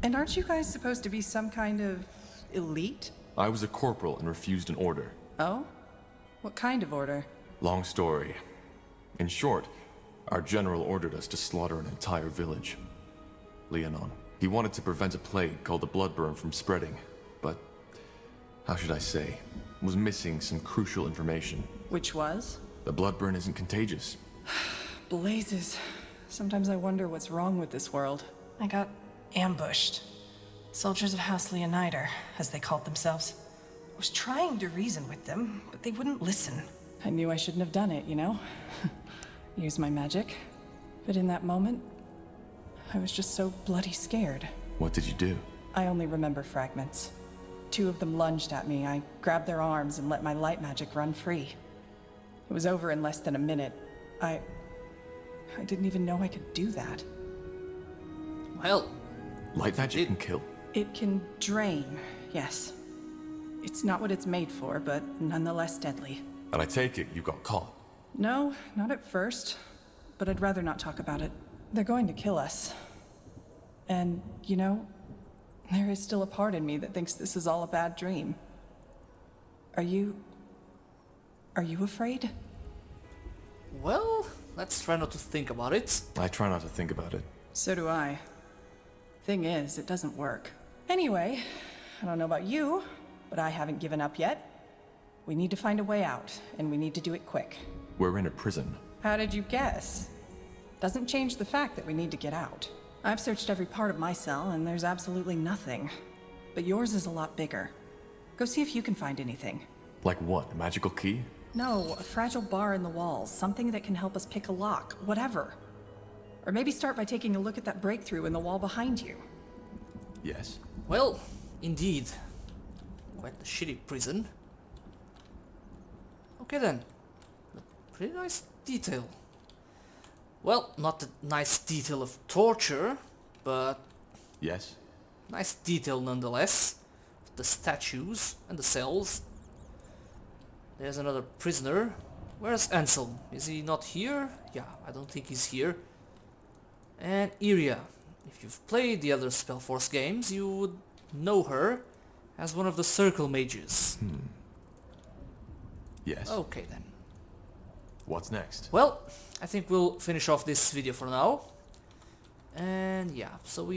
And aren't you guys supposed to be some kind of elite? I was a corporal and refused an order. Oh? What kind of order? Long story. In short, our general ordered us to slaughter an entire village. Liannon. He wanted to prevent a plague called the Bloodburn from spreading, but how should I say, was missing some crucial information. Which was? The Bloodburn isn't contagious. Blazes. Sometimes I wonder what's wrong with this world. I got ambushed. Soldiers of House Leonider, as they called themselves. I was trying to reason with them, but they wouldn't listen. I knew I shouldn't have done it, you know? Use my magic. But in that moment, I was just so bloody scared. What did you do? I only remember fragments. 2 of them lunged at me. I grabbed their arms and let my light magic run free. It was over in less than a minute. I didn't even know I could do that. Well, light magic can kill. It can drain, yes. It's not what it's made for, but nonetheless deadly. And I take it you got caught. No, not at first. But I'd rather not talk about it. They're going to kill us. And, you know, there is still a part in me that thinks this is all a bad dream. Are you afraid? well, let's try not to think about it. I try not to think about it. So do I. Thing is, it doesn't work. Anyway, I don't know about you, but I haven't given up yet. We need to find a way out, and we need to do it quick. We're in a prison. How did you guess? Doesn't change the fact that we need to get out. I've searched every part of my cell, and there's absolutely nothing. But yours is a lot bigger. Go see if you can find anything. Like what? A magical key? No, a fragile bar in the walls. Something that can help us pick a lock. Whatever. Or maybe start by taking a look at that breakthrough in the wall behind you. Yes. Well, indeed. Quite a shitty prison. Okay then. Pretty nice detail. Well, not the nice detail of torture, but... Yes? Nice detail nonetheless. The statues and the cells. There's another prisoner. Where's Ansel? Is he not here? Yeah, I don't think he's here. And Iria. If you've played the other SpellForce games, you would know her as one of the circle mages. Yes. Okay then. What's next? Well, I think we'll finish off this video for now. And yeah, so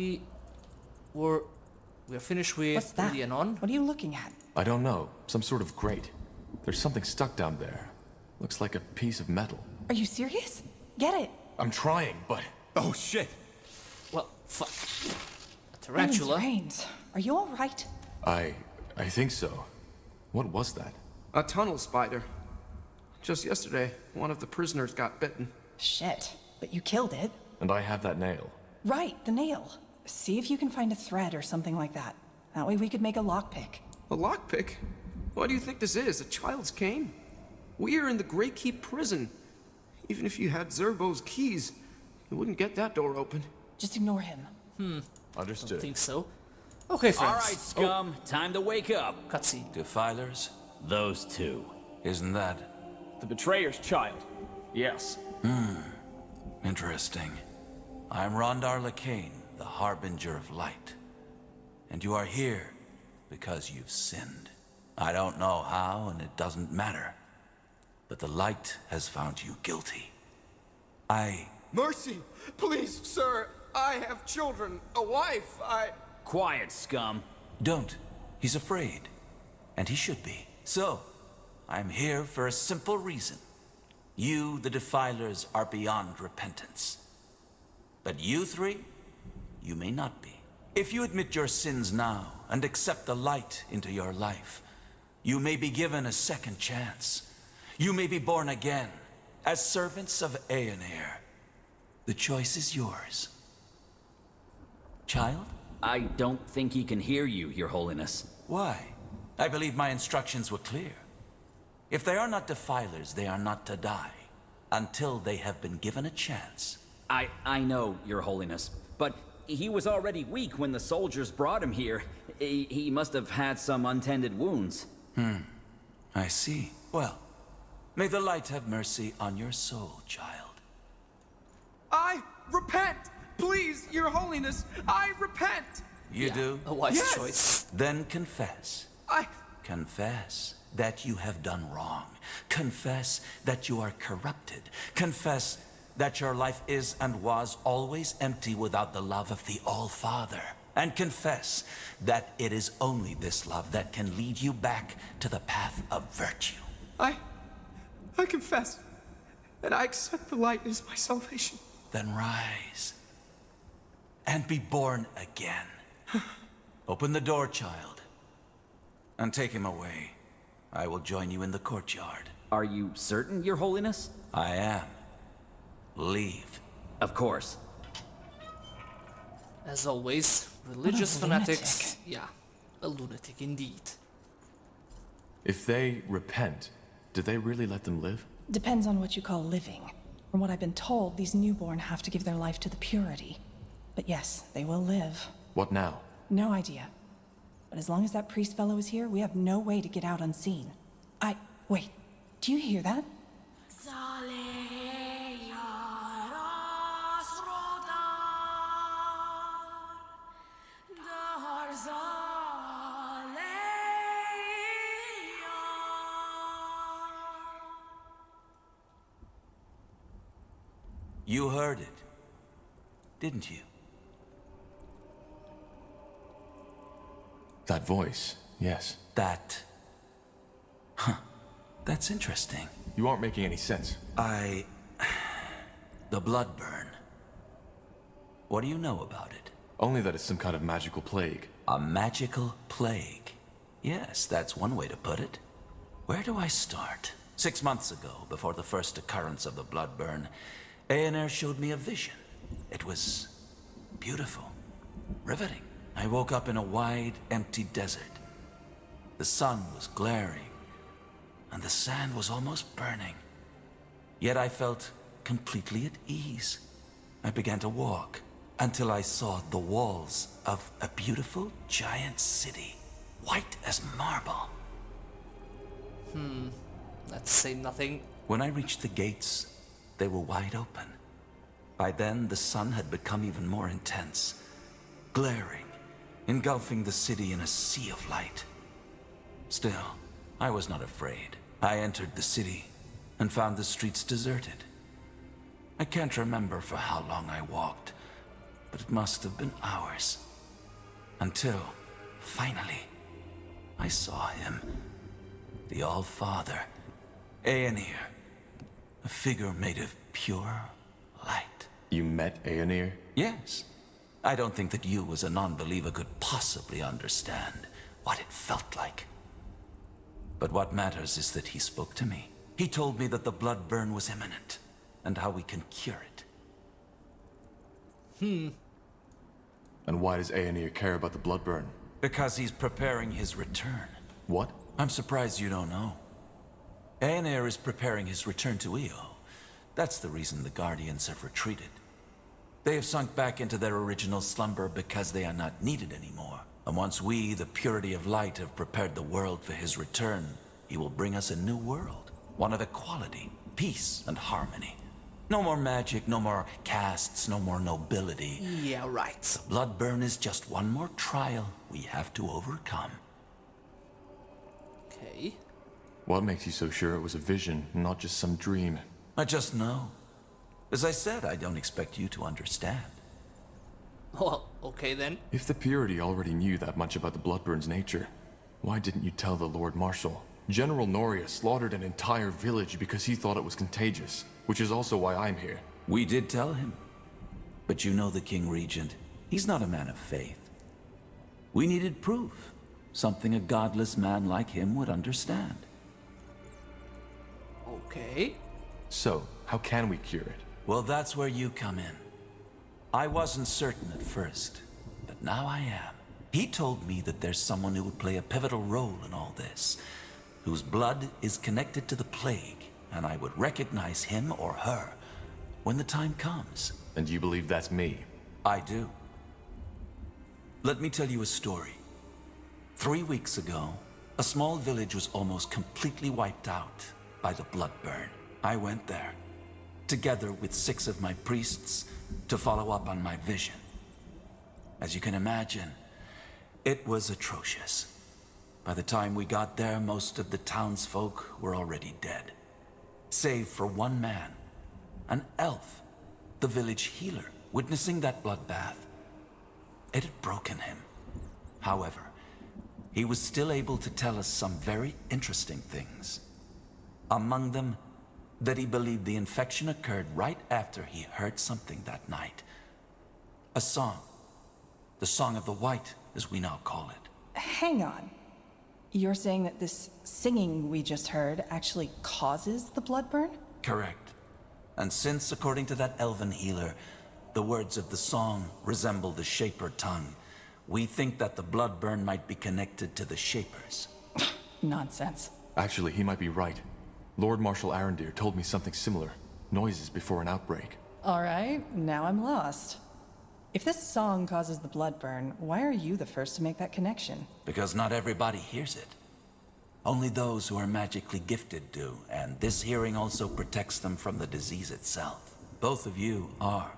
we're finished with What's that? Liannon. What are you looking at? I don't know. Some sort of grate. There's something stuck down there. Looks like a piece of metal. Are you serious? Get it. I'm trying, but... Oh shit! Well, fuck. A tarantula. Rains. Are you alright? I think so. What was that? A tunnel spider. Just yesterday, one of the prisoners got bitten. Shit. But you killed it. And I have that nail. Right, the nail. See if you can find a thread or something like that. That way we could make a lockpick. A lockpick? What do you think this is, a child's game? We are in the Great Keep prison. Even if you had Zerbo's keys, you wouldn't get that door open. Just ignore him. Understood. Don't think so. Okay, friends. All right, scum. Time to wake up. Cutscene. Defilers? Those two. Isn't that... The betrayer's child. Yes. Interesting. I'm Rondar Lacane, the Harbinger of Light. And you are here because you've sinned. I don't know how, and it doesn't matter. But the light has found you guilty. Mercy! Please, sir! I have children, a wife, Quiet, scum. Don't. He's afraid. And he should be. So, I'm here for a simple reason. You, the Defilers, are beyond repentance. But you three, you may not be. If you admit your sins now and accept the light into your life, you may be given a second chance. You may be born again as servants of Aeonair. The choice is yours. Child? I don't think he can hear you, Your Holiness. Why? I believe my instructions were clear. If they are not Defilers, they are not to die until they have been given a chance. I know, Your Holiness, but he was already weak when the soldiers brought him here. He must have had some untended wounds. I see. Well, may the light have mercy on your soul, child. I repent! Please, Your Holiness, I repent! You do? A wise choice. Then confess. Confess that you have done wrong. Confess that you are corrupted. Confess that your life is and was always empty without the love of the All-Father. And confess that it is only this love that can lead you back to the path of virtue. I confess, and I accept the light as my salvation. Then rise and be born again. Open the door, child, and take him away. I will join you in the courtyard. Are you certain, Your Holiness? I am. Leave. Of course. As always, religious fanatics. Yeah, a lunatic indeed. If they repent, do they really let them live? Depends on what you call living. From what I've been told, these newborn have to give their life to the purity. But yes, they will live. What now? No idea. But as long as that priest fellow is here, we have no way to get out unseen. Wait, do you hear that? You heard it, didn't you? That voice, yes. That's interesting. You aren't making any sense. The blood burn. What do you know about it? Only that it's some kind of magical plague. A magical plague. Yes, that's one way to put it. Where do I start? 6 months ago, before the first occurrence of the blood burn, Aener showed me a vision. It was beautiful, riveting. I woke up in a wide, empty desert. The sun was glaring, and the sand was almost burning. Yet I felt completely at ease. I began to walk until I saw the walls of a beautiful giant city, white as marble. Let's say nothing. When I reached the gates, they were wide open. By then, the sun had become even more intense, glaring, engulfing the city in a sea of light. Still, I was not afraid. I entered the city and found the streets deserted. I can't remember for how long I walked, but it must have been hours. Until, finally, I saw him. The All-Father, Aener. A figure made of pure light. You met Aener? Yes. I don't think that you as a non-believer could possibly understand what it felt like. But what matters is that he spoke to me. He told me that the blood burn was imminent, and how we can cure it. And why does Aener care about the blood burn? Because he's preparing his return. What? I'm surprised you don't know. Aener is preparing his return to Io. That's the reason the Guardians have retreated. They have sunk back into their original slumber because they are not needed anymore. And once we, the purity of light, have prepared the world for his return, he will bring us a new world. One of equality, peace, and harmony. No more magic, no more castes, no more nobility. Yeah, right. The blood burn is just one more trial we have to overcome. Okay. What makes you so sure it was a vision, not just some dream? I just know. As I said, I don't expect you to understand. Well, okay then. If the Purity already knew that much about the Bloodburn's nature, why didn't you tell the Lord Marshal? General Noria slaughtered an entire village because he thought it was contagious, which is also why I'm here. We did tell him. But you know the King Regent. He's not a man of faith. We needed proof. Something a godless man like him would understand. Okay. So, how can we cure it? Well, that's where you come in. I wasn't certain at first, but now I am. He told me that there's someone who would play a pivotal role in all this, whose blood is connected to the plague, and I would recognize him or her when the time comes. And you believe that's me? I do. Let me tell you a story. 3 weeks ago, a small village was almost completely wiped out by the blood burn. I went there, together with 6 of my priests, to follow up on my vision. As you can imagine, It was atrocious. By the time we got there, most of the townsfolk were already dead. Save for one man, an elf, the village healer, witnessing that bloodbath. It had broken him. However, he was still able to tell us some very interesting things. Among them, that he believed the infection occurred right after he heard something that night. A song. The Song of the White, as we now call it. Hang on. You're saying that this singing we just heard actually causes the blood burn? Correct. And since, according to that elven healer, the words of the song resemble the Shaper tongue, we think that the blood burn might be connected to the Shapers. Nonsense. Actually, he might be right. Lord Marshal Arendir told me something similar. Noises before an outbreak. Alright, now I'm lost. If this song causes the blood burn, why are you the first to make that connection? Because not everybody hears it. Only those who are magically gifted do, and this hearing also protects them from the disease itself. Both of you are.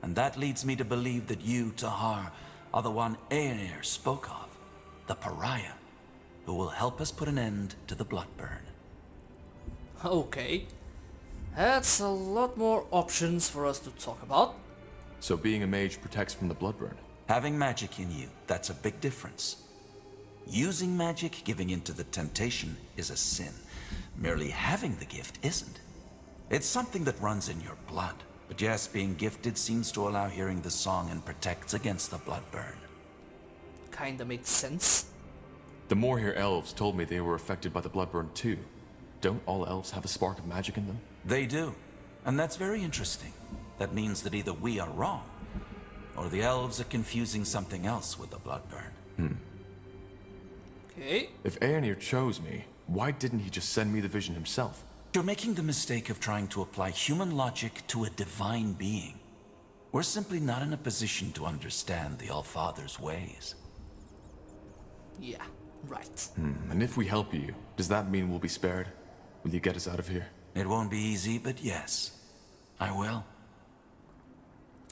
And that leads me to believe that you, Tahar, are the one Aenir spoke of, the pariah, who will help us put an end to the blood burn. Okay. That's a lot more options for us to talk about. So being a mage protects from the blood burn? Having magic in you, that's a big difference. Using magic, giving in to the temptation, is a sin. Merely having the gift isn't. It's something that runs in your blood. But yes, being gifted seems to allow hearing the song and protects against the blood burn. Kinda makes sense. The Moorhere elves told me they were affected by the blood burn too. Don't all elves have a spark of magic in them? They do. And that's very interesting. That means that either we are wrong, or the elves are confusing something else with the blood burn. Okay. If Aenir chose me, why didn't he just send me the vision himself? You're making the mistake of trying to apply human logic to a divine being. We're simply not in a position to understand the Allfather's ways. Yeah, right. And if we help you, does that mean we'll be spared? Will you get us out of here? It won't be easy, but yes, I will.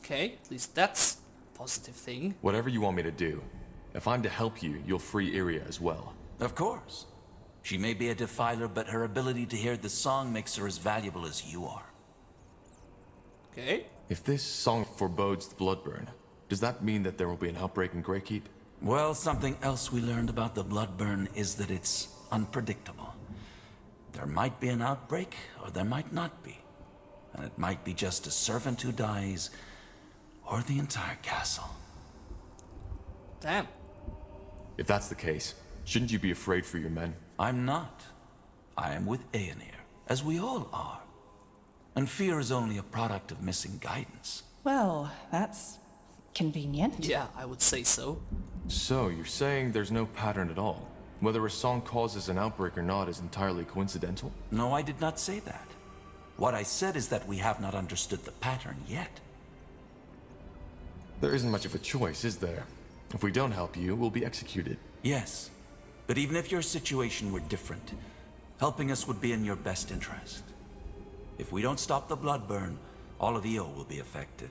Okay, at least that's a positive thing. Whatever you want me to do. If I'm to help you, you'll free Iria as well. Of course. She may be a defiler, but her ability to hear the song makes her as valuable as you are. Okay. If this song forebodes the blood burn, does that mean that there will be an outbreak in Greykeep? Well, something else we learned about the blood burn is that it's unpredictable. There might be an outbreak, or there might not be. And it might be just a servant who dies, or the entire castle. Damn. If that's the case, shouldn't you be afraid for your men? I'm not. I am with Aenir, as we all are. And fear is only a product of missing guidance. Well, that's convenient. Yeah, I would say so. So, you're saying there's no pattern at all? Whether a song causes an outbreak or not is entirely coincidental? No, I did not say that. What I said is that we have not understood the pattern yet. There isn't much of a choice, is there? If we don't help you, we'll be executed. Yes, but even if your situation were different, helping us would be in your best interest. If we don't stop the blood burn, all of Io will be affected,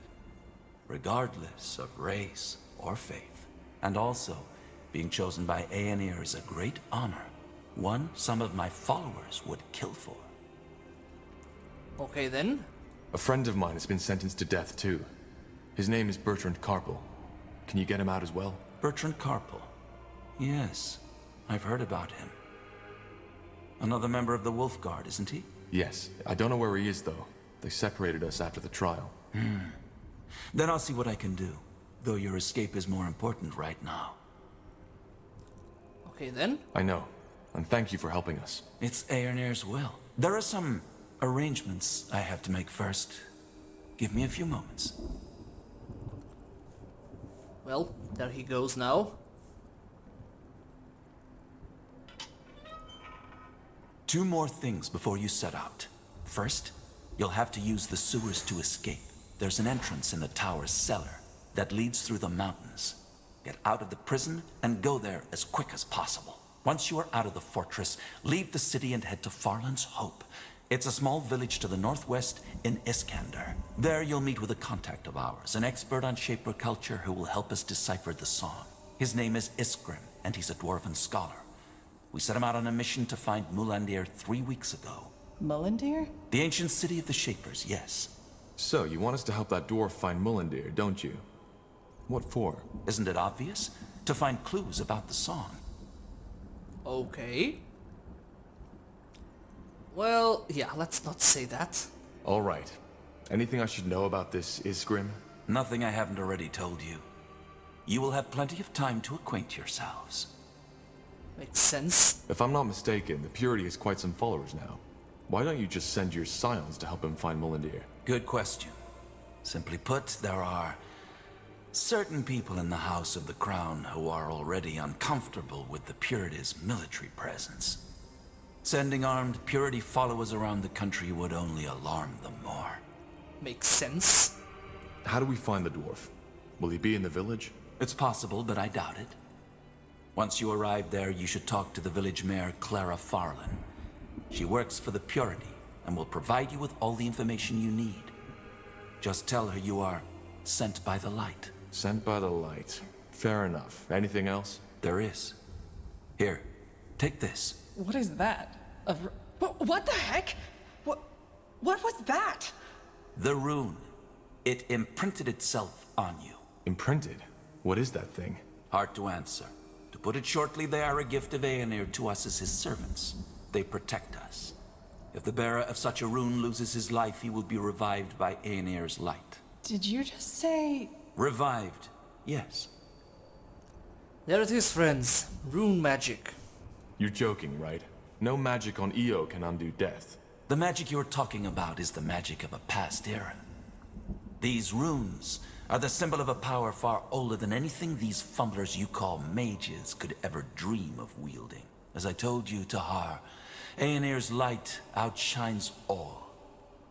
regardless of race or faith. And also, being chosen by Aenir is a great honor, one some of my followers would kill for. Okay then. A friend of mine has been sentenced to death too. His name is Bertrand Carpel. Can you get him out as well? Bertrand Carpel. Yes, I've heard about him. Another member of the Wolf Guard, isn't he? Yes. I don't know where he is, though. They separated us after the trial. Then I'll see what I can do, though your escape is more important right now. Okay then. I know, and thank you for helping us. It's Aenir's will. There are some arrangements I have to make first. Give me a few moments. Well, there he goes now. Two more things before you set out. First, you'll have to use the sewers to escape. There's an entrance in the tower's cellar that leads through the mountains. Get out of the prison and go there as quick as possible. Once you are out of the fortress, leave the city and head to Farland's Hope. It's a small village to the northwest in Iskander. There you'll meet with a contact of ours, an expert on Shaper culture who will help us decipher the song. His name is Iskrim, and he's a dwarven scholar. We set him out on a mission to find Mulandir 3 weeks ago. Mulandir? The ancient city of the Shapers, yes. So, you want us to help that dwarf find Mulandir, don't you? What for? Isn't it obvious? To find clues about the song. Okay. Well, yeah, let's not say that. Alright. Anything I should know about this Iskrim? Nothing I haven't already told you. You will have plenty of time to acquaint yourselves. Makes sense. If I'm not mistaken, the Purity has quite some followers now. Why don't you just send your scions to help him find Mulandir? Good question. Simply put, there are certain people in the House of the Crown who are already uncomfortable with the Purity's military presence. Sending armed Purity followers around the country would only alarm them more. Makes sense. How do we find the dwarf? Will he be in the village? It's possible, but I doubt it. Once you arrive there, you should talk to the village mayor, Clara Farlan. She works for the Purity and will provide you with all the information you need. Just tell her you are sent by the light. Sent by the light. Fair enough. Anything else? There is. Here, take this. What is that? What the heck? What was that? The rune. It imprinted itself on you. Imprinted? What is that thing? Hard to answer. To put it shortly, they are a gift of Aenir to us as his servants. They protect us. If the bearer of such a rune loses his life, he will be revived by Aenir's light. Did you just say... Revived, yes. There it is, friends. Rune Magic. You're joking, right? No magic on Io can undo death. The magic you're talking about is the magic of a past era. These runes are the symbol of a power far older than anything these fumblers you call mages could ever dream of wielding. As I told you, Tahar, Aenir's light outshines all.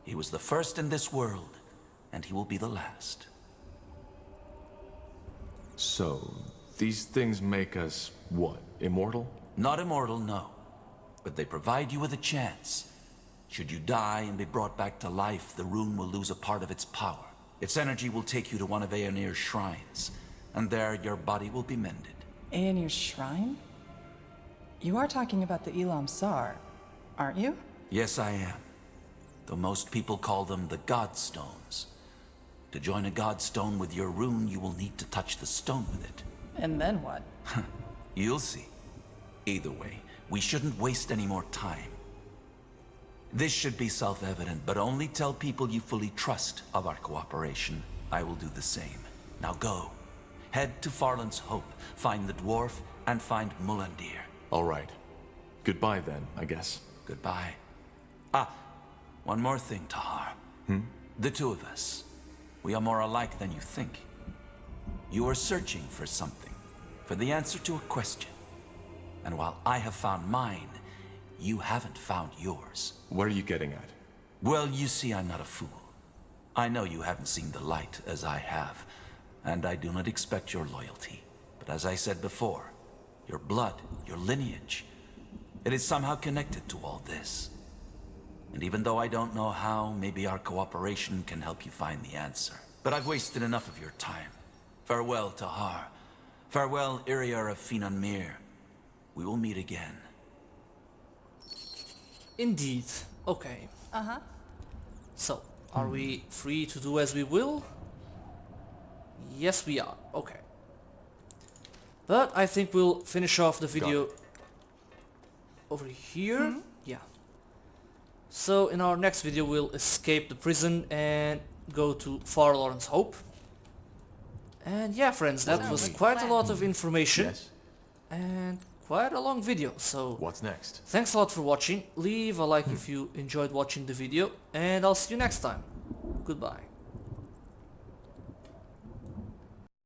He was the first in this world, and he will be the last. So, these things make us, what, immortal? Not immortal, no. But they provide you with a chance. Should you die and be brought back to life, the rune will lose a part of its power. Its energy will take you to one of Aenir's shrines, and there your body will be mended. Aenir's shrine? You are talking about the Elam Sar, aren't you? Yes, I am. Though most people call them the Godstones. To join a Godstone with your rune, you will need to touch the stone with it. And then what? You'll see. Either way, we shouldn't waste any more time. This should be self-evident, but only tell people you fully trust of our cooperation. I will do the same. Now go. Head to Farland's Hope, find the dwarf, and find Mulandir. All right. Goodbye then, I guess. Goodbye. Ah, one more thing, Tahar. The two of us. We are more alike than you think. You are searching for something, for the answer to a question. And while I have found mine, you haven't found yours. What are you getting at? Well, you see, I'm not a fool. I know you haven't seen the light as I have, and I do not expect your loyalty. But as I said before, your blood, your lineage, it is somehow connected to all this. And even though I don't know how, maybe our cooperation can help you find the answer. But I've wasted enough of your time. Farewell, Tahar. Farewell, Iriar of Finanmir. We will meet again. Indeed. Okay. Uh-huh. So, are we free to do as we will? Yes, we are. Okay. But I think we'll finish off the video over here. Yeah. So, in our next video, we'll escape the prison and go to Farland's Hope. And yeah, friends, that was quite a lot of information. Yes. And quite a long video, so... What's next? Thanks a lot for watching. Leave a like if you enjoyed watching the video, and I'll see you next time. Goodbye.